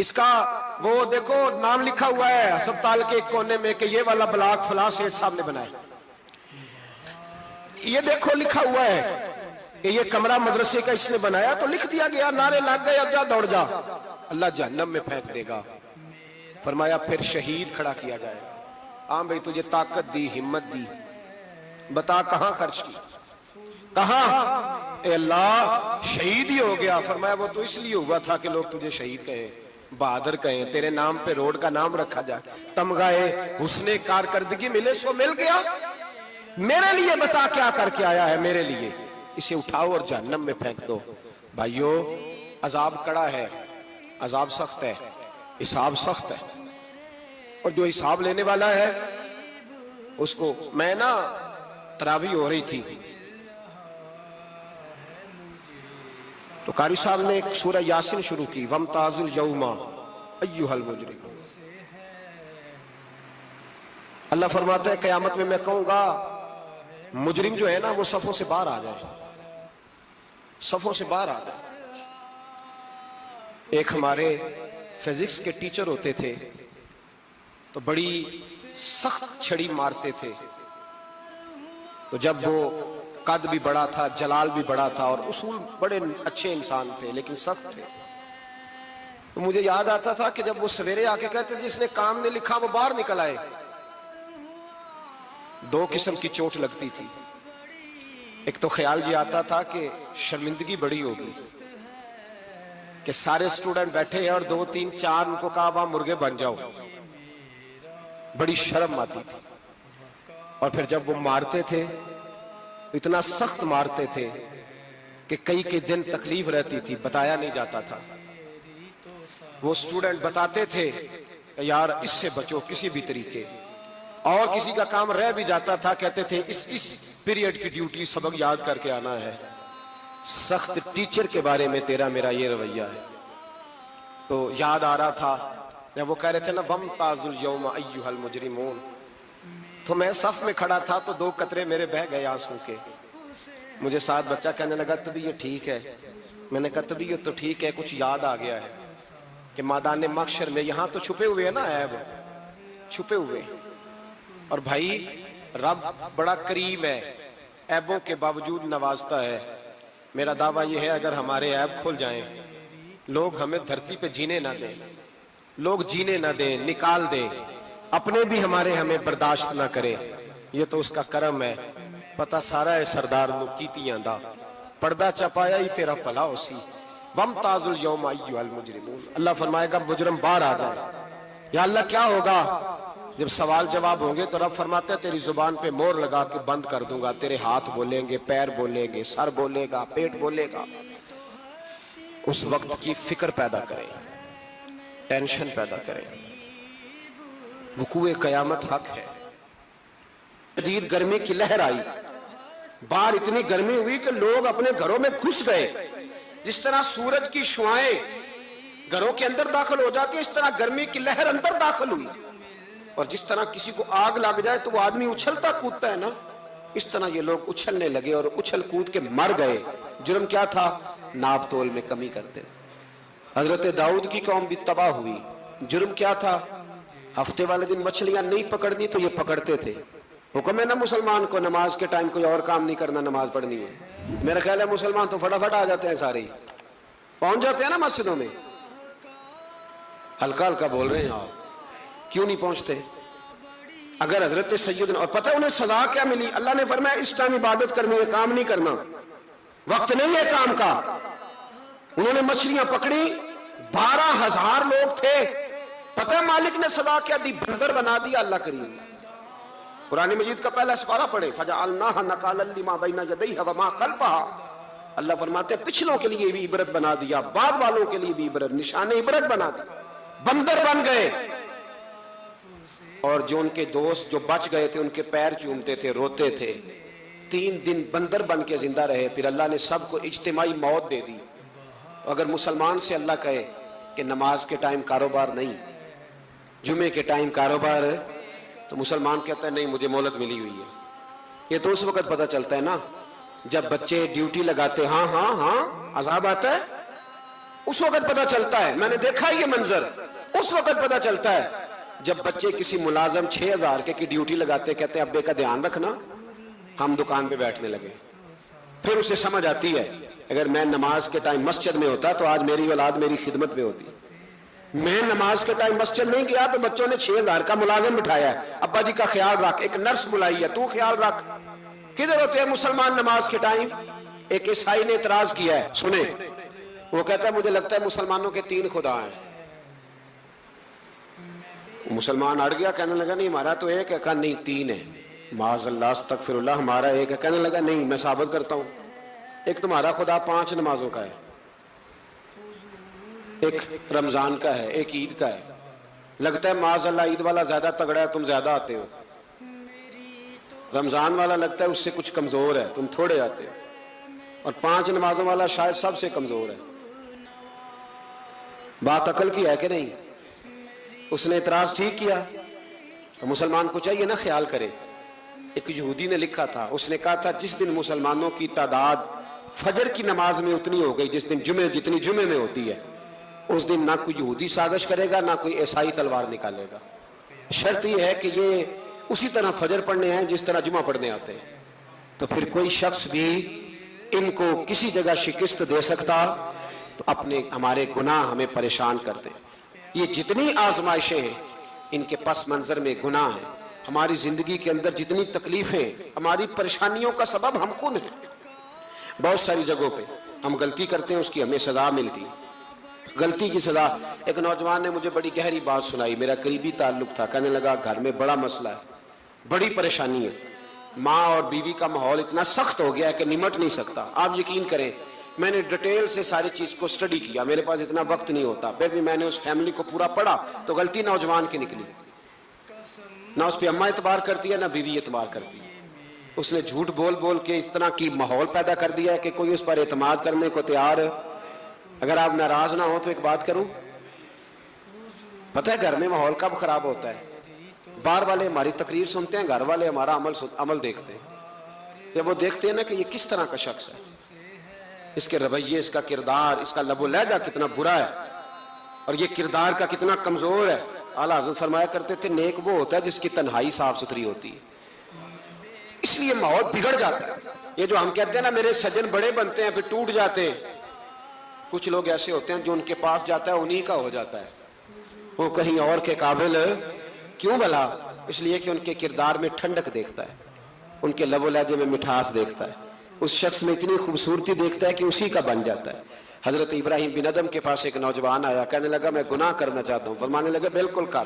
اس کا وہ دیکھو نام لکھا ہوا ہے ہسپتال کے ایک کونے میں کہ یہ والا بلاک فلاں سیٹھ صاحب نے بنایا. یہ دیکھو لکھا ہوا ہے کہ یہ کمرہ مدرسے کا اس نے بنایا, تو لکھ دیا گیا, نعرے لگ گئے, اب جا دوڑ جا, اللہ جہنم میں پھینک دے گا. فرمایا پھر شہید کھڑا کیا جائے گا. ہاں بھئی تجھے طاقت دی, ہمت دی, بتا کہاں خرچ کی, کہاں؟ اے اللہ شہید ہی ہو گیا. فرمایا وہ تو اس لیے ہوا تھا کہ لوگ تجھے شہید کہیں, بہادر کہیں, تیرے نام پہ روڈ کا نام رکھا جائے, تمغہ حسن کارکردگی ملے, سو مل گیا. میرے لیے بتا کیا کر کے آیا ہے, میرے لیے. اسے اٹھاؤ اور جہنم میں پھینک دو. بھائیو عذاب کڑا ہے, عذاب سخت ہے, حساب سخت ہے, اور جو حساب لینے والا ہے اس کو. میں نا تراویح ہو رہی تھی تو قاری صاحب نے ایک سورہ یاسین شروع کی, وَامْتَازُوا الْيَوْمَ أَيُّهَا الْمُجْرِمُونَ. اللہ فرماتا ہے قیامت میں میں کہوں گا مجرم جو ہے نا وہ صفوں سے باہر آ جائے, صفوں سے باہر آ جائے. ایک ہمارے فزکس کے ٹیچر ہوتے تھے تو بڑی سخت چھڑی مارتے تھے. تو جب وہ قد بھی بڑا تھا, جلال بھی بڑا تھا, اور اصول بڑے اچھے انسان تھے لیکن سخت تھے, تو مجھے یاد آتا تھا کہ جب وہ سویرے آ کے کہتے جس نے کام نے لکھا وہ باہر نکل آئے. دو قسم کی چوٹ لگتی تھی. ایک تو خیال یہ آتا تھا کہ شرمندگی بڑی ہوگی کہ سارے سٹوڈنٹ بیٹھے ہیں اور 2 3 4 ان کو کہا وہاں مرغے بن جاؤ, بڑی شرم آتی تھی. اور پھر جب وہ مارتے تھے اتنا سخت مارتے تھے کہ کئی دن تکلیف رہتی تھی, بتایا نہیں جاتا تھا. وہ سٹوڈنٹ بتاتے تھے کہ یار اس سے بچو کسی بھی طریقے, اور کسی کا کام رہ بھی جاتا تھا کہتے تھے اس پیریڈ کی ڈیوٹی سبق یاد کر کے آنا ہے. سخت ٹیچر کے بارے میں تیرا میرا یہ رویہ ہے. تو یاد آ رہا تھا جب وہ کہہ رہے تھے نا وَامْتَازُوا الْيَوْمَ أَيُّهَا الْمُجْرِمُونَ, تو میں صف میں کھڑا تھا تو 2 قطرے میرے بہہ گئے آنسو کے. مجھے ساتھ بچہ کہنے لگا طبیعت ٹھیک ہے. میں نے کہا طبیعت تو ٹھیک ہے, کچھ یاد آ گیا ہے کہ میدان محشر میں یہاں تو چھپے ہوئے ہیں نا عیب, چھپے ہوئے. اور بھائی رب بڑا کریم ہے, عیبوں کے باوجود نوازتا ہے. میرا دعویٰ یہ ہے اگر ہمارے عیب کھل جائیں, لوگ ہمیں دھرتی پہ جینے نہ دیں, لوگ جینے نہ دیں, نکال دیں, اپنے بھی ہمیں برداشت نہ کرے, یہ تو اس کا کرم ہے. پتہ سارا ہے سردار نو کیتیاں دا, پردہ چپایا ہی تیرا پلا اسی. وَامْتَازُوا الْيَوْمَ أَيُّهَا الْمُجْرِمُونَ. اللہ فرمائے گا مجرم باہر آ جائے. یا اللہ کیا ہوگا جب سوال جواب ہوں گے تو رب فرماتے ہیں تیری زبان پہ مور لگا کے بند کر دوں گا. تیرے ہاتھ بولیں گے, پیر بولیں گے, سر بولے گا, پیٹ بولے گا. اس وقت کی فکر پیدا کریں, ٹینشن پیدا کریں. وقوع قیامت حق ہے. شدید گرمی کی لہر آئی, باہر اتنی گرمی ہوئی کہ لوگ اپنے گھروں میں گھس گئے. جس طرح سورج کی شعائیں گھروں کے اندر داخل ہو جاتی ہے اس طرح گرمی کی لہر اندر داخل ہوئی. اور جس طرح کسی کو آگ لگ جائے تو وہ آدمی اچھلتا کودتا ہے نا, اس طرح یہ لوگ اچھلنے لگے اور اچھل کود کے مر گئے. جرم کیا تھا؟ ناپ تول میں کمی کرتے. حضرت داؤد کی قوم بھی تباہ ہوئی. جرم کیا تھا؟ ہفتے والے دن مچھلیاں نہیں پکڑنی تو یہ پکڑتے تھے. حکم ہے نا مسلمان کو نماز کے ٹائم کوئی اور کام نہیں کرنا, نماز پڑھنی ہے. میرا خیال ہے مسلمان تو فٹافٹ آ جاتے ہیں, سارے پہنچ جاتے ہیں نا مسجدوں میں. ہلکا ہلکا بول رہے ہیں آپ, کیوں نہیں پہنچتے؟ اگر حضرت سیدنا, اور پتہ انہیں سزا کیا ملی؟ اللہ نے فرمایا اس ٹائم عبادت کرنی ہے, کام نہیں کرنا, وقت نہیں ہے کام کا. انہوں نے مچھلیاں پکڑی, 12,000 لوگ تھے. پتہ مالک نے سزا کیا دی؟ بندر بنا دیا. اللہ کریم قرآن مجید کا پہلا سپارہ پڑھے, فَجَعَلْنَاهَا نَكَالًا لِمَا بَيْنَ يَدَيْهَا وَمَا خَلْفَهَا. اللہ فرماتے ہیں پچھلوں کے لیے بھی عبرت بنا دیا, بعد والوں کے لیے بھی عبرت, نشان عبرت بنا دیا. بندر بن گئے. اور جو ان کے دوست جو بچ گئے تھے ان کے پیر چومتے تھے, روتے تھے. 3 دن بندر بن کے زندہ رہے. پھر اللہ نے سب کو اجتماعی موت دے دی. اگر مسلمان سے اللہ کہے کہ نماز کے ٹائم کاروبار نہیں, جمعے کے ٹائم کاروبار ہے, تو مسلمان کہتا ہے نہیں مجھے مہلت ملی ہوئی ہے. یہ تو اس وقت پتہ چلتا ہے نا جب بچے ڈیوٹی لگاتے, ہاں ہاں ہاں عذاب آتا ہے. اس وقت پتہ چلتا ہے، میں نے دیکھا یہ منظر، اس وقت پتہ چلتا ہے جب بچے کسی ملازم 6000 کی ڈیوٹی لگاتے، کہتے ہیں ابے کا دھیان رکھنا، ہم دکان پہ بیٹھنے لگے. پھر اسے سمجھ آتی ہے اگر میں نماز کے ٹائم مسجد میں ہوتا تو آج میری اولاد میری خدمت میں ہوتی. میں نماز کے ٹائم مسجد نہیں گیا تو بچوں نے 6000 کا ملازم بٹھایا ہے، ابا جی کا خیال رکھ، ایک نرس بلائی ہے، تو خیال رکھ. کدھر ہوتے ہیں مسلمان نماز کے ٹائم؟ ایک عیسائی نے اعتراض کیا ہے، سنیں، وہ کہتا ہے مجھے لگتا ہے مسلمانوں کے 3 خدا ہیں. مسلمان اڑ گیا، کہنے لگا نہیں ہمارا تو ایک ہے. کہا نہیں 3 ہے. معاذ اللہ استغفر اللہ، ہمارا ایک ہے. کہنے لگا نہیں میں ثابت کرتا ہوں، ایک تمہارا خدا 5 نمازوں کا ہے، ایک رمضان کا ہے، ایک عید کا ہے. لگتا ہے معاذ اللہ عید والا زیادہ تگڑا ہے، تم زیادہ آتے ہو. رمضان والا لگتا ہے اس سے کچھ کمزور ہے، تم تھوڑے آتے ہو. اور 5 نمازوں والا شاید سب سے کمزور ہے. بات عقل کی ہے کہ نہیں؟ اس نے اعتراض ٹھیک کیا. تو مسلمان کو چاہیے نا خیال کرے. ایک یہودی نے لکھا تھا، اس نے کہا تھا جس دن مسلمانوں کی تعداد فجر کی نماز میں اتنی ہو گئی جس دن جتنی جمعے میں ہوتی ہے، اس دن نہ کوئی یہودی سازش کرے گا نہ کوئی عیسائی تلوار نکالے گا. شرط یہ ہے کہ یہ اسی طرح فجر پڑھنے ہیں جس طرح جمعہ پڑھنے آتے ہیں. تو پھر کوئی شخص بھی ان کو کسی جگہ شکست دے سکتا تو اپنے ہمارے گناہ ہمیں پریشان کرتے. یہ جتنی آزمائشیں ہیں ان کے پس منظر میں گناہ ہیں. ہماری زندگی کے اندر جتنی تکلیفیں، ہماری پریشانیوں کا سبب ہم خود ہیں. بہت ساری جگہوں پہ ہم غلطی کرتے ہیں، اس کی ہمیں سزا ملتی ہے. غلطی کی سزا. ایک نوجوان نے مجھے بڑی گہری بات سنائی، میرا قریبی تعلق تھا. کہنے لگا گھر میں بڑا مسئلہ ہے، بڑی پریشانی ہے، ماں اور بیوی کا ماحول اتنا سخت ہو گیا ہے کہ نمٹ نہیں سکتا. آپ یقین کریں میں نے ڈیٹیل سے ساری چیز کو سٹڈی کیا، میرے پاس اتنا وقت نہیں ہوتا، پھر بھی میں نے اس فیملی کو پورا پڑھا تو غلطی نوجوان کی نکلی. نہ اس پہ اماں اعتبار کرتی ہے نہ بیوی اعتبار کرتی ہے. اس نے جھوٹ بول بول کے اس طرح کی ماحول پیدا کر دیا ہے کہ کوئی اس پر اعتماد کرنے کو تیار. اگر آپ ناراض نہ ہو تو ایک بات کروں، پتہ ہے گھر میں ماحول کب خراب ہوتا ہے؟ باہر والے ہماری تقریر سنتے ہیں، گھر والے ہمارا عمل دیکھتے ہیں. جب وہ دیکھتے ہیں نا کہ یہ کس طرح کا شخص ہے، اس کے رویے، اس کا کردار، اس کا لب و لہجہ کتنا برا ہے اور یہ کردار کا کتنا کمزور ہے. اعلیٰ حضرت فرمایا کرتے تھے نیک وہ ہوتا ہے جس کی تنہائی صاف ستھری ہوتی ہے. اس لیے ماحول بگڑ جاتا ہے. یہ جو ہم کہتے ہیں نا میرے سجن بڑے بنتے ہیں پھر ٹوٹ جاتے ہیں، کچھ لوگ ایسے ہوتے ہیں جو ان کے پاس جاتا ہے انہی کا ہو جاتا ہے. وہ کہیں اور کے قابل کیوں بھلا؟ اس لیے کہ ان کے کردار میں ٹھنڈک دیکھتا ہے، ان کے لب و لہجے میں مٹھاس دیکھتا ہے، اس شخص میں اتنی خوبصورتی دیکھتا ہے کہ اسی کا بن جاتا ہے. حضرت ابراہیم بن ادم کے پاس ایک نوجوان آیا، کہنے لگا میں گناہ کرنا چاہتا ہوں. فرمانے لگے بالکل کر،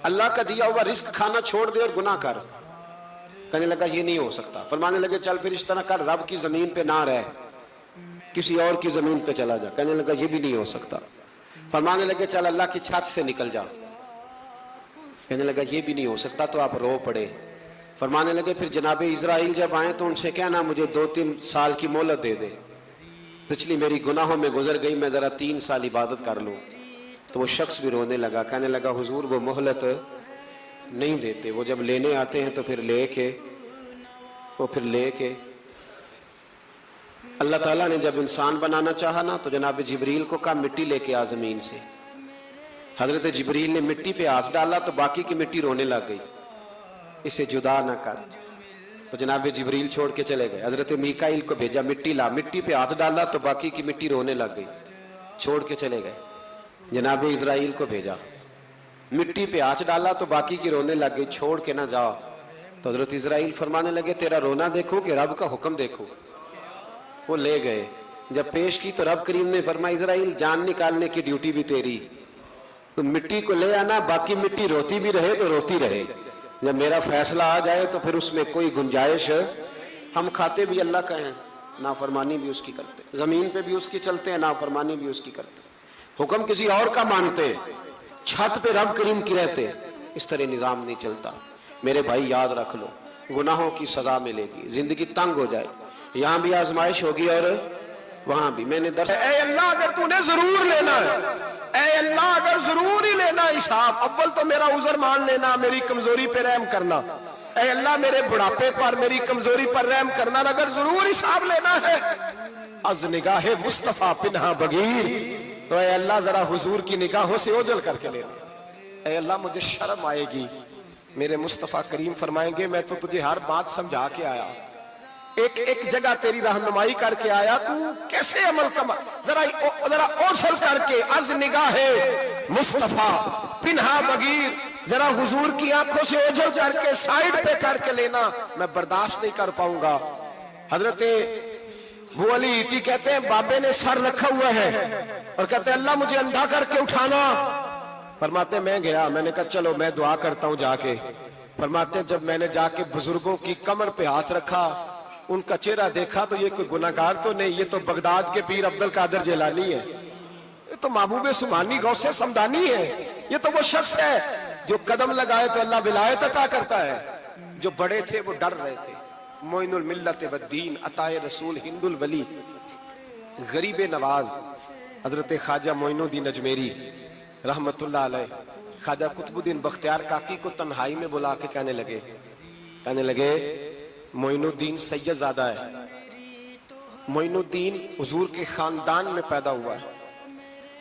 اللہ کا دیا ہوا رزق کھانا چھوڑ دے اور گناہ کر. کہنے لگا یہ نہیں ہو سکتا. فرمانے لگے چل پھر اس طرح کر، رب کی زمین پہ نہ رہ، کسی اور کی زمین پہ چلا جا. کہنے لگا یہ بھی نہیں ہو سکتا. فرمانے لگے چل اللہ کی چھت سے نکل جا. کہنے لگا یہ بھی نہیں ہو سکتا. تو آپ رو پڑے. فرمانے لگے پھر جناب اسرائیل جب آئیں تو ان سے کہنا مجھے 2-3 سال کی مہلت دے دے، پچھلی میری گناہوں میں گزر گئی، میں ذرا 3 سال عبادت کر لوں. تو وہ شخص بھی رونے لگا. کہنے لگا حضور وہ مہلت نہیں دیتے، وہ جب لینے آتے ہیں تو پھر لے کے اللہ تعالیٰ نے جب انسان بنانا چاہا نا تو جناب جبریل کو کہا مٹی لے کے آ زمین سے. حضرت جبریل نے مٹی پہ ہاتھ ڈالا تو باقی کی مٹی رونے لگ گئی، اسے جدا نہ کر. تو جناب جبریل چھوڑ کے چلے گئے. حضرت میکائیل کو بھیجا مٹی لا، مٹی پہ ہاتھ ڈالا تو باقی کی مٹی رونے لگ گئی، چھوڑ کے چلے گئے. جناب اسرائیل کو بھیجا، مٹی پہ ہاتھ ڈالا تو باقی کی رونے لگ گئی، چھوڑ کے نہ جاؤ. تو حضرت اسرائیل فرمانے لگے تیرا رونا دیکھو کہ رب کا حکم دیکھو. وہ لے گئے. جب پیش کی تو رب کریم نے فرمایا اسرائیل جان نکالنے کی ڈیوٹی بھی تیری، تو مٹی کو لے آنا، باقی مٹی روتی بھی رہے تو روتی رہے. جب میرا فیصلہ آ جائے تو پھر اس میں کوئی گنجائش، ہم کھاتے بھی اللہ کا ہیں، نافرمانی بھی اس کی کرتے، زمین پہ بھی اس کی چلتے ہیں، نافرمانی بھی اس کی کرتے، حکم کسی اور کا مانتے، چھت پہ رب کریم کی رہتے. اس طرح نظام نہیں چلتا. میرے بھائی یاد رکھ لو گناہوں کی سزا ملے گی، زندگی تنگ ہو جائے، یہاں بھی آزمائش ہوگی اور وہاں بھی. میں نے درس اے اللہ اگر تو نے ضرور لینا ہے، اے اللہ اگر ضرور ہی لینا حساب، اول تو میرا عذر مان لینا، میری کمزوری پہ رحم کرنا. اے اللہ میرے بڑھاپے پر، میری کمزوری پر رحم کرنا. اگر ضرور حساب لینا ہے از نگاہ مصطفیٰ پنہا بغیر، تو اے اللہ ذرا حضور کی نگاہوں سے اوجل کر کے لینا۔ اے اللہ مجھے شرم آئے گی، میرے مصطفیٰ کریم فرمائیں گے میں تو تجھے ہر بات سمجھا کے آیا، ایک ایک جگہ تیری رہنمائی کر کے آیا، تو کیسے عمل کما، ذرا اوجھل کر کے از نگاہ مصطفیٰ پنہا بغیر، ذرا حضور کی آنکھوں سے اوجھل کر کے سائیڈ پہ کر کے لینا، میں برداشت نہیں کر پاؤں گا۔ حضرت ابو علی ایتی کہتے ہیں بابے نے سر رکھا ہوا ہے اور کہتے ہیں اللہ مجھے اندھا کر کے اٹھانا، فرماتے میں گیا، میں نے کہا چلو میں دعا کرتا ہوں جا کے، فرماتے جب میں نے جا کے بزرگوں کی کمر پہ ہاتھ رکھا، ان کا چہرہ دیکھا تو یہ کوئی گناہگار تو نہیں، یہ تو بغداد کے پیر عبد القادر جیلانی ہے، یہ تو محبوب سبحانی غوث سمدانی ہے، یہ تو وہ شخص ہے جو قدم لگائے تو اللہ ولایت عطا کرتا ہے۔ جو بڑے تھے وہ ڈر رہے تھے، معین الملت والدین عطائے رسول ہند الولی غریب نواز حضرت خواجہ معین الدین اجمیری رحمت اللہ علیہ، خواجہ قطب الدین بختیار کاکی کو تنہائی میں بلا کے کہنے لگے معین الدین سید زادہ ہے، معین الدین حضور کے خاندان میں پیدا ہوا ہے،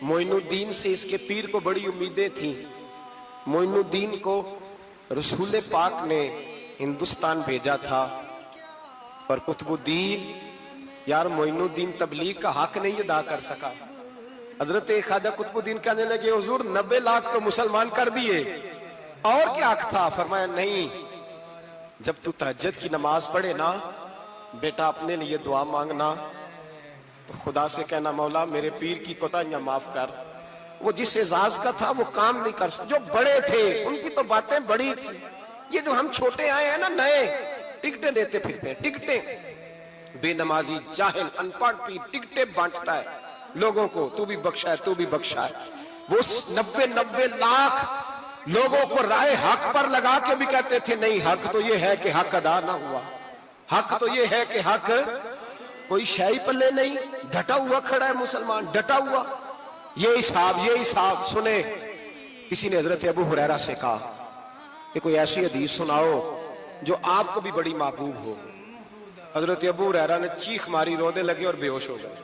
معین الدین سے اس کے پیر کو بڑی امیدیں تھیں، معین الدین کو رسول پاک نے ہندوستان بھیجا تھا، اور قطب الدین یار معین الدین تبلیغ کا حق نہیں ادا کر سکا۔ حضرت خواجہ قطب الدین کہنے لگے حضور 90 لاکھ تو مسلمان کر دیے، اور کیا حق تھا؟ فرمایا نہیں، جب تو تہجد کی نماز پڑھے نا بیٹا اپنے لیے دعا مانگنا تو خدا سے کہنا مولا میرے پیر کی کوتاہیاں معاف کر، وہ جس اعزاز کا تھا وہ کام نہیں کر سکتا، جو بڑے تھے ان کی تو باتیں بڑی تھی، یہ جو ہم چھوٹے آئے ہیں نا نئے، ٹکٹیں دیتے پھرتے ہیں، ٹکٹیں، بے نمازی جاہل ان پڑھ پیر ٹکٹیں بانٹتا ہے لوگوں کو، تو بھی بخشا ہے تو بھی بخشا ہے، وہ 90 لاکھ لوگوں کو رائے حق پر لگا کے بھی کہتے تھے نہیں حق تو یہ ہے کہ حق ادا نہ ہوا، حق تو یہ ہے کہ حق کوئی شے پلے نہیں، ڈٹا ہوا کھڑا ہے مسلمان، ڈٹا ہوا، یہ حساب سنے۔ کسی نے حضرت ابو ہریرہ سے کہا کہ کوئی ایسی حدیث سناؤ جو آپ کو بھی بڑی محبوب ہو۔ حضرت ابو ہریرہ نے چیخ ماری، رونے لگے اور بے ہوش ہو گئے،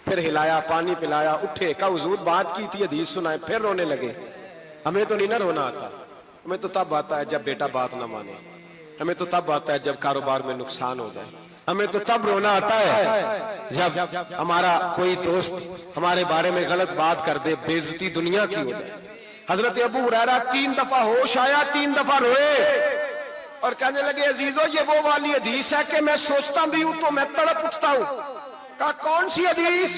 پھر ہلایا پانی پلایا، اٹھے، کہا حضور بات کی تھی حدیث سنائے، پھر رونے لگے۔ ہمیں تو نہیں نہ رونا آتا، ہمیں تو تب آتا ہے جب بیٹا بات نہ مانے، ہمیں تو تب آتا ہے جب کاروبار میں نقصان ہو جائے، ہمیں تو تب رونا آتا ہے جب ہمارا کوئی دوست ہمارے بارے میں غلط بات کر دے، بے عزتی دنیا کی ہو جائے۔ حضرت ابو ہریرہ 3 دفعہ ہوش آیا، 3 دفعہ روئے اور کہنے لگے عزیزو یہ وہ والی حدیث ہے کہ میں سوچتا بھی ہوں تو میں تڑپ اٹھتا ہوں۔ کہا کون سی حدیث؟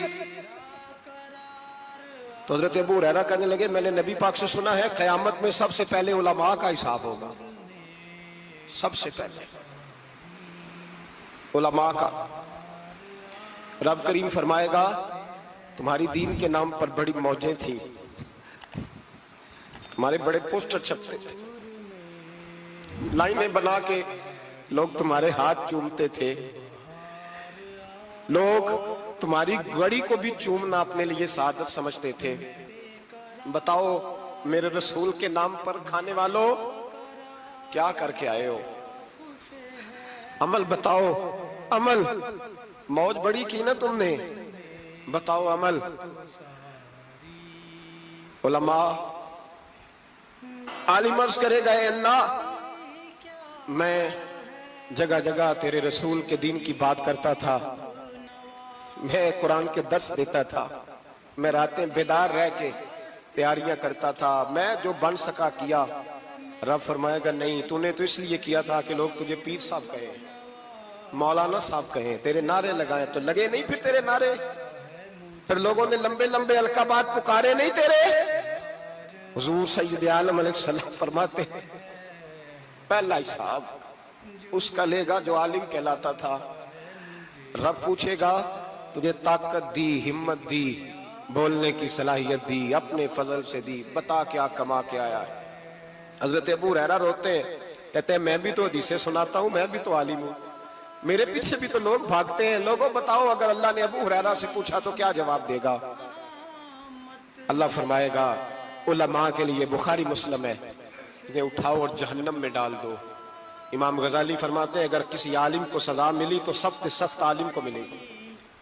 تو حضرت ابو ہریرہ کہنے لگے میں نے نبی پاک سے سنا ہے قیامت میں سب سے پہلے علماء کا حساب ہوگا، سب سے پہلے علماء کا۔ رب کریم فرمائے گا تمہاری دین کے نام پر بڑی موجیں تھیں، تمہارے بڑے پوسٹر چھپتے تھے، لائنیں بنا کے لوگ تمہارے ہاتھ چومتے تھے، لوگ تمہاری گڑی کو بھی چومنا اپنے لیے سعادت سمجھتے تھے۔ بتاؤ میرے رسول کے نام پر کھانے والوں کیا کر کے آئے ہو؟ عمل بتاؤ، عمل، موج بڑی کی نا تم نے، بتاؤ عمل۔ علماء عالم عرض کرے گا اے اللہ میں جگہ جگہ تیرے رسول کے دین کی بات کرتا تھا، میں قرآن کے درس دیتا تھا، میں راتیں بیدار رہ کے تیاریاں کرتا تھا، میں جو بن سکا کیا۔ رب فرمائے گا نہیں، تو نے تو اس لیے کیا تھا کہ لوگ تجھے پیر صاحب کہیں، مولانا صاحب کہیں، تیرے نعرے لگائیں تو لگے نہیں پھر تیرے نعرے، پھر لوگوں نے لمبے لمبے القابات پکارے نہیں تیرے۔ حضور سید عالم علیہ السلام فرماتے ہیں پہلا حساب اس کا لے گا جو عالم کہلاتا تھا۔ رب پوچھے گا تجھے طاقت دی، ہمت دی، بولنے کی صلاحیت دی، اپنے فضل سے دی، بتا کیا کما کے آیا ہے۔ حضرت ابو ہریرہ روتے ہیں، کہتے ہیں میں بھی تو حدیثیں سناتا ہوں، میں بھی تو عالم ہوں، میرے پیچھے بھی تو لوگ بھاگتے ہیں، لوگوں بتاؤ اگر اللہ نے ابو ہریرہ سے پوچھا تو کیا جواب دے گا؟ اللہ فرمائے گا علماء کے لیے بخاری مسلم ہے، انہیں اٹھاؤ اور جہنم میں ڈال دو۔ امام غزالی فرماتے ہیں اگر کسی عالم کو سزا ملی تو سخت عالم کو ملے گی۔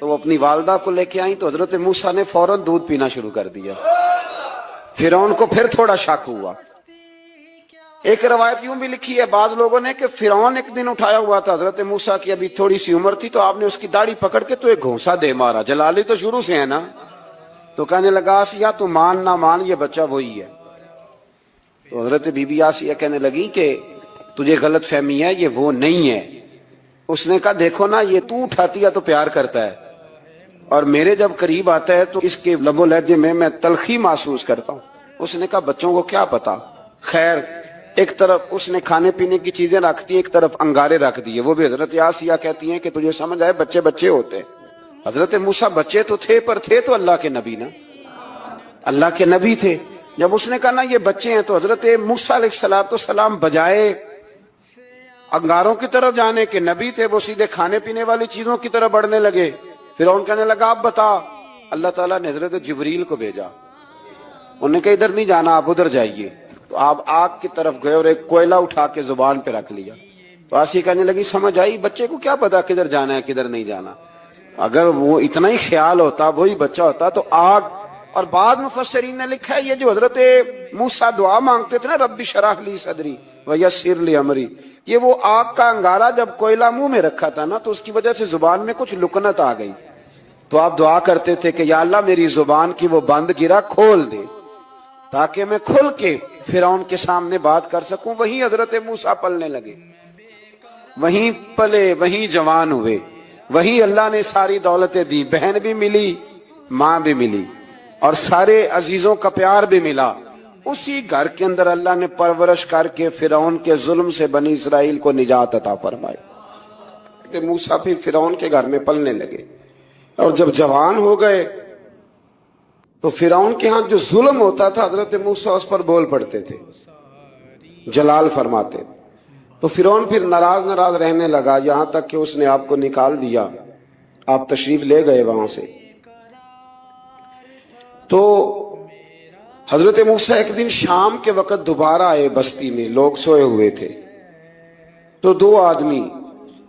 تو وہ اپنی والدہ کو لے کے آئیں تو حضرت موسیٰ نے فوراً دودھ پینا شروع کر دیا. فرعون کو پھر تھوڑا شک ہوا. ایک روایت یوں بھی لکھی ہے بعض لوگوں نے کہ فرعون ایک دن اٹھایا ہوا تھا حضرت موسیٰ کی ابھی تھوڑی سی عمر تھی تو آپ نے اس کی داڑھی پکڑ کے تو ایک گھونسا دے مارا. جلالی تو شروع سے ہے نا. تو کہنے لگا آسیہ تو مان نہ مان یہ بچہ وہی ہے. تو حضرت بی بی آسیہ کہنے لگی کہ تجھے غلط فہمی ہے یہ وہ نہیں ہے. اس نے کہا دیکھو نا یہ تو اٹھاتی ہے تو پیار کرتا ہے اور میرے جب قریب آتا ہے تو اس کے لب و لہجے میں تلخی محسوس کرتا ہوں. اس نے کہا بچوں کو کیا پتا. خیر ایک طرف اس نے کھانے پینے کی چیزیں رکھ دی ایک طرف انگارے رکھ دیے. وہ بھی حضرت آسیہ کہتی ہیں کہ تجھے سمجھ آئے بچے بچے ہوتے ہیں. حضرت موسیٰ بچے تو تھے پر تھے تو اللہ کے نبی نا, اللہ کے نبی تھے. جب اس نے کہا نا یہ بچے ہیں تو حضرت موسیٰ علیہ السلام بجائے انگاروں کی طرف جانے کے نبی تھے وہ سیدھے کھانے پینے والی چیزوں کی طرف بڑھنے لگے. فرعون کہنے لگا آپ بتا. اللہ تعالیٰ نے حضرت جبریل کو بھیجا. انہوں نے کہا ادھر نہیں جانا آپ ادھر جائیے. تو آپ آگ کی طرف گئے اور ایک کوئلہ اٹھا کے زبان پہ رکھ لیا. تو آسی کہنے لگی سمجھ آئی بچے کو کیا پتا کدھر جانا ہے کدھر نہیں جانا. اگر وہ اتنا ہی خیال ہوتا وہی بچہ ہوتا تو آگ. اور بعض مفسرین نے لکھا ہے یہ جو حضرت موسیٰ دعا مانگتے تھے نا رب اشرح لی صدری ویسر لی امری, یہ وہ آگ کا انگارہ جب کوئلہ منہ میں رکھا تھا نا تو اس کی وجہ سے زبان میں کچھ لکنت آ گئی. تو آپ دعا کرتے تھے کہ یا اللہ میری زبان کی وہ بند گرا کھول دے تاکہ میں کھل کے فرعون کے سامنے بات کر سکوں. وہیں حضرت موسیٰ پلنے لگے, وہیں پلے, وہیں جوان ہوئے, وہیں اللہ نے ساری دولتیں دی. بہن بھی ملی ماں بھی ملی اور سارے عزیزوں کا پیار بھی ملا. اسی گھر کے اندر اللہ نے پرورش کر کے فرعون کے ظلم سے بنی اسرائیل کو نجات عطا فرمائی. موسیٰ بھی فرعون کے گھر میں پلنے لگے اور جب جوان ہو گئے تو فرعون کے ہاں جو ظلم ہوتا تھا حضرت موسیٰ اس پر بول پڑتے تھے, جلال فرماتے. تو فرعون پھر ناراض رہنے لگا یہاں تک کہ اس نے آپ کو نکال دیا. آپ تشریف لے گئے وہاں سے. تو حضرت موسیٰ ایک دن شام کے وقت دوبارہ آئے بستی میں. لوگ سوئے ہوئے تھے تو دو آدمی,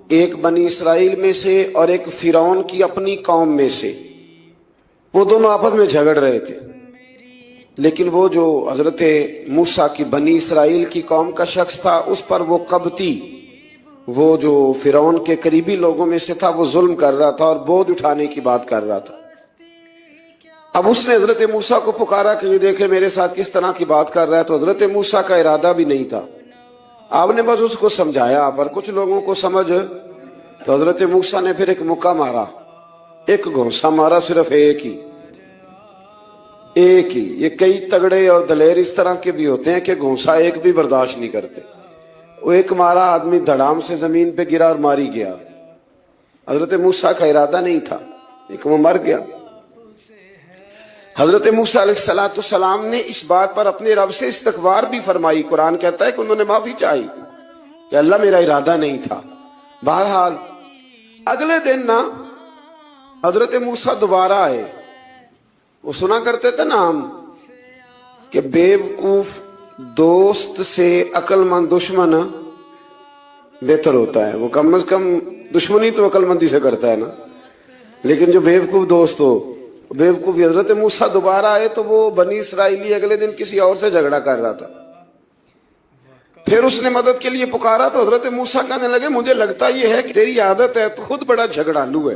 ایک بنی اسرائیل میں سے اور ایک فرعون کی اپنی قوم میں سے, وہ دونوں آپس میں جھگڑ رہے تھے. لیکن وہ جو حضرت موسیٰ کی بنی اسرائیل کی قوم کا شخص تھا اس پر وہ قبطی, وہ جو فرعون کے قریبی لوگوں میں سے تھا, وہ ظلم کر رہا تھا اور بوجھ اٹھانے کی بات کر رہا تھا. اب اس نے حضرت موسیٰ کو پکارا کہ یہ دیکھے میرے ساتھ کس طرح کی بات کر رہا ہے. تو حضرت موسیٰ کا ارادہ بھی نہیں تھا, آپ نے بس اس کو سمجھایا. پر کچھ لوگوں کو سمجھ تو حضرت موسیٰ نے پھر ایک مکہ مارا, ایک گھونسا مارا, صرف ایک ہی. یہ کئی تگڑے اور دلیر اس طرح کے بھی ہوتے ہیں کہ گھونسا ایک بھی برداشت نہیں کرتے. وہ ایک مارا, آدمی دھڑام سے زمین پہ گرا اور ماری گیا. حضرت موسیٰ کا ارادہ نہیں تھا لیکن وہ مر گیا. حضرت موسیٰ علیہ السلام نے اس بات پر اپنے رب سے استغفار بھی فرمائی. قرآن کہتا ہے کہ انہوں نے معافی چاہی کہ اللہ میرا ارادہ نہیں تھا. بہرحال اگلے دن نا حضرت موسیٰ دوبارہ آئے. وہ سنا کرتے تھے نا ہم کہ بیوقوف دوست سے عقل مند دشمن بہتر ہوتا ہے. وہ کم از کم دشمنی تو عقل مندی سے کرتا ہے نا, لیکن جو بیوقوف دوست ہو بیوقوفی. حضرت موسیٰ دوبارہ آئے تو وہ بنی اسرائیلی اگلے دن کسی اور سے جھگڑا کر رہا تھا. پھر اس نے مدد کے لیے پکارا تو حضرت موسیٰ کہنے لگے مجھے لگتا یہ ہے کہ تیری عادت ہے, تو خود بڑا جھگڑالو ہے,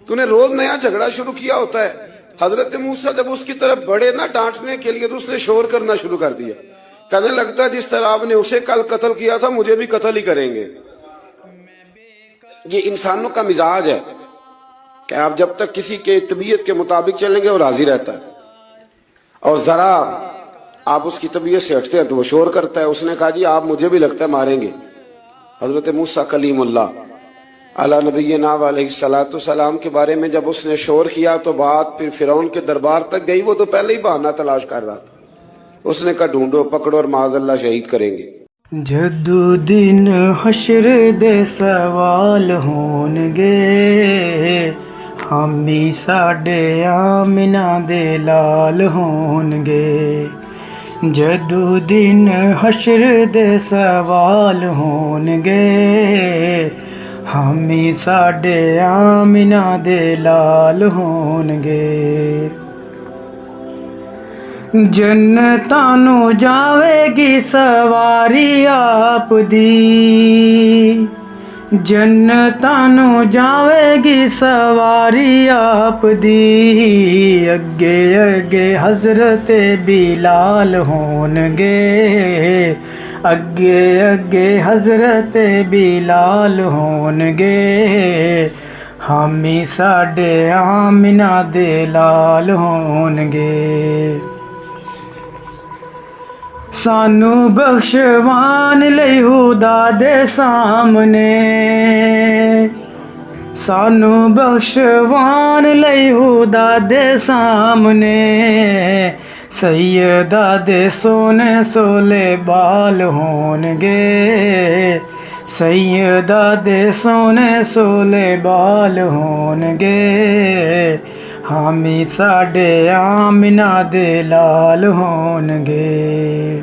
تو نے روز نیا جھگڑا شروع کیا ہوتا ہے. حضرت موسیٰ جب اس کی طرف بڑھے نا ڈانٹنے کے لیے تو اس نے شور کرنا شروع کر دیا. کہنے لگتا ہے جس طرح آپ نے اسے کل قتل کیا تھا مجھے بھی قتل ہی کریں گے. یہ انسانوں کا مزاج ہے کہ آپ جب تک کسی کے طبیعت کے مطابق چلیں گے وہ راضی رہتا ہے, اور ذرا آپ اس کی طبیعت سے ہٹتے ہیں تو وہ شور کرتا ہے. اس نے کہا جی آپ مجھے بھی لگتا ہے ماریں گے. حضرت موسیٰ کلیم اللہ علیہ نبینا علیہ السلام کے بارے میں جب اس نے شور کیا تو بات پھر فرعون کے دربار تک گئی. وہ تو پہلے ہی بہانہ تلاش کر رہا تھا. اس نے کہا ڈھونڈو پکڑو اور معاذ اللہ شہید کریں گے. جدو دن حشر دے سوال ہونگے ہم بھی ساڈے آمنہ دے لال ہونگے. جدو دن حشر دے سوال ہونگے ਹਾਮੀ ਸਾਡੇ ਆਮਿਨਾ ਦੇ ਲਾਲ ਹੋਣਗੇ। ਜੰਨਤਾਂ ਨੂੰ ਜਾਵੇਗੀ ਸਵਾਰੀ ਆਪ ਦੀ, ਜੰਨਤਾਂ ਨੂੰ ਜਾਵੇਗੀ ਸਵਾਰੀ ਆਪ ਦੀ। ਅੱਗੇ ਅੱਗੇ ਹਜ਼ਰਤ ਬਿਲਾਲ ਹੋਣਗੇ, ਅੱਗੇ ਅੱਗੇ ਹਜ਼ਰਤ ਬਿਲਾਲ ਹੋਣਗੇ। ਹਾਮੀ ਸਾਡੇ ਆਮਿਨਾ ਦੇ ਲਾਲ ਹੋਣਗੇ। ਸਾਨੂੰ ਬਖਸ਼ਵਾਨ ਲਈ ਖੁਦਾ ਦੇ ਸਾਹਮਣੇ, ਸਾਨੂੰ ਬਖਸ਼ਵਾਨ ਲਈ ਖੁਦਾ ਦੇ ਸਾਹਮਣੇ। ਸੈਯਦਾ ਦੇ ਸੋਨੇ ਸੋਲੇ ਬਾਲ ਹੋਣਗੇ, ਸੈਯਦਾ ਦੇ ਸੋਨੇ ਸੋਲੇ ਬਾਲ ਹੋਣਗੇ। ਹਾਮੀ ਸਾਡੇ ਆਮਿਨਾ ਦੇ ਲਾਲ ਹੋਣਗੇ।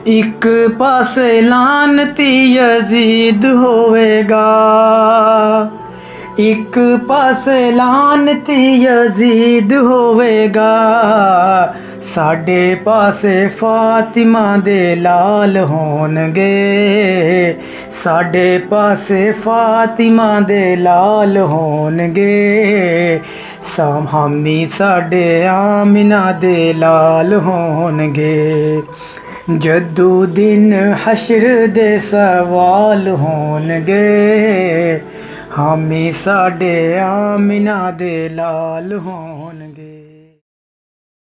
ਇੱਕ ਪਾਸੇ ਲਾਨਤੀ ਯਜ਼ੀਦ ਹੋਵੇਗਾ, ਇੱਕ ਪਾਸੇ ਲਾਨਤੀ ਯਜ਼ੀਦ ਹੋਵੇਗਾ। ਸਾਡੇ ਪਾਸੇ ਫਾਤਿਮਾ ਦੇ ਲਾਲ ਹੋਣਗੇ, ਸਾਡੇ ਪਾਸੇ ਫਾਤਿਮਾ ਦੇ ਲਾਲ ਹੋਣਗੇ। ਹਾਮੀ ਸਾਡੇ ਆਮਿਨਾ ਦੇ ਲਾਲ ਹੋਣਗੇ। ਜਦੋਂ ਦਿਨ ਹਸ਼ਰ ਦੇ ਸਵਾਲ ਹੋਣਗੇ, ਹਾਮੀ ਸਾਡੇ ਆਮਿਨਾ ਦੇ ਲਾਲ ਹੋਣਗੇ।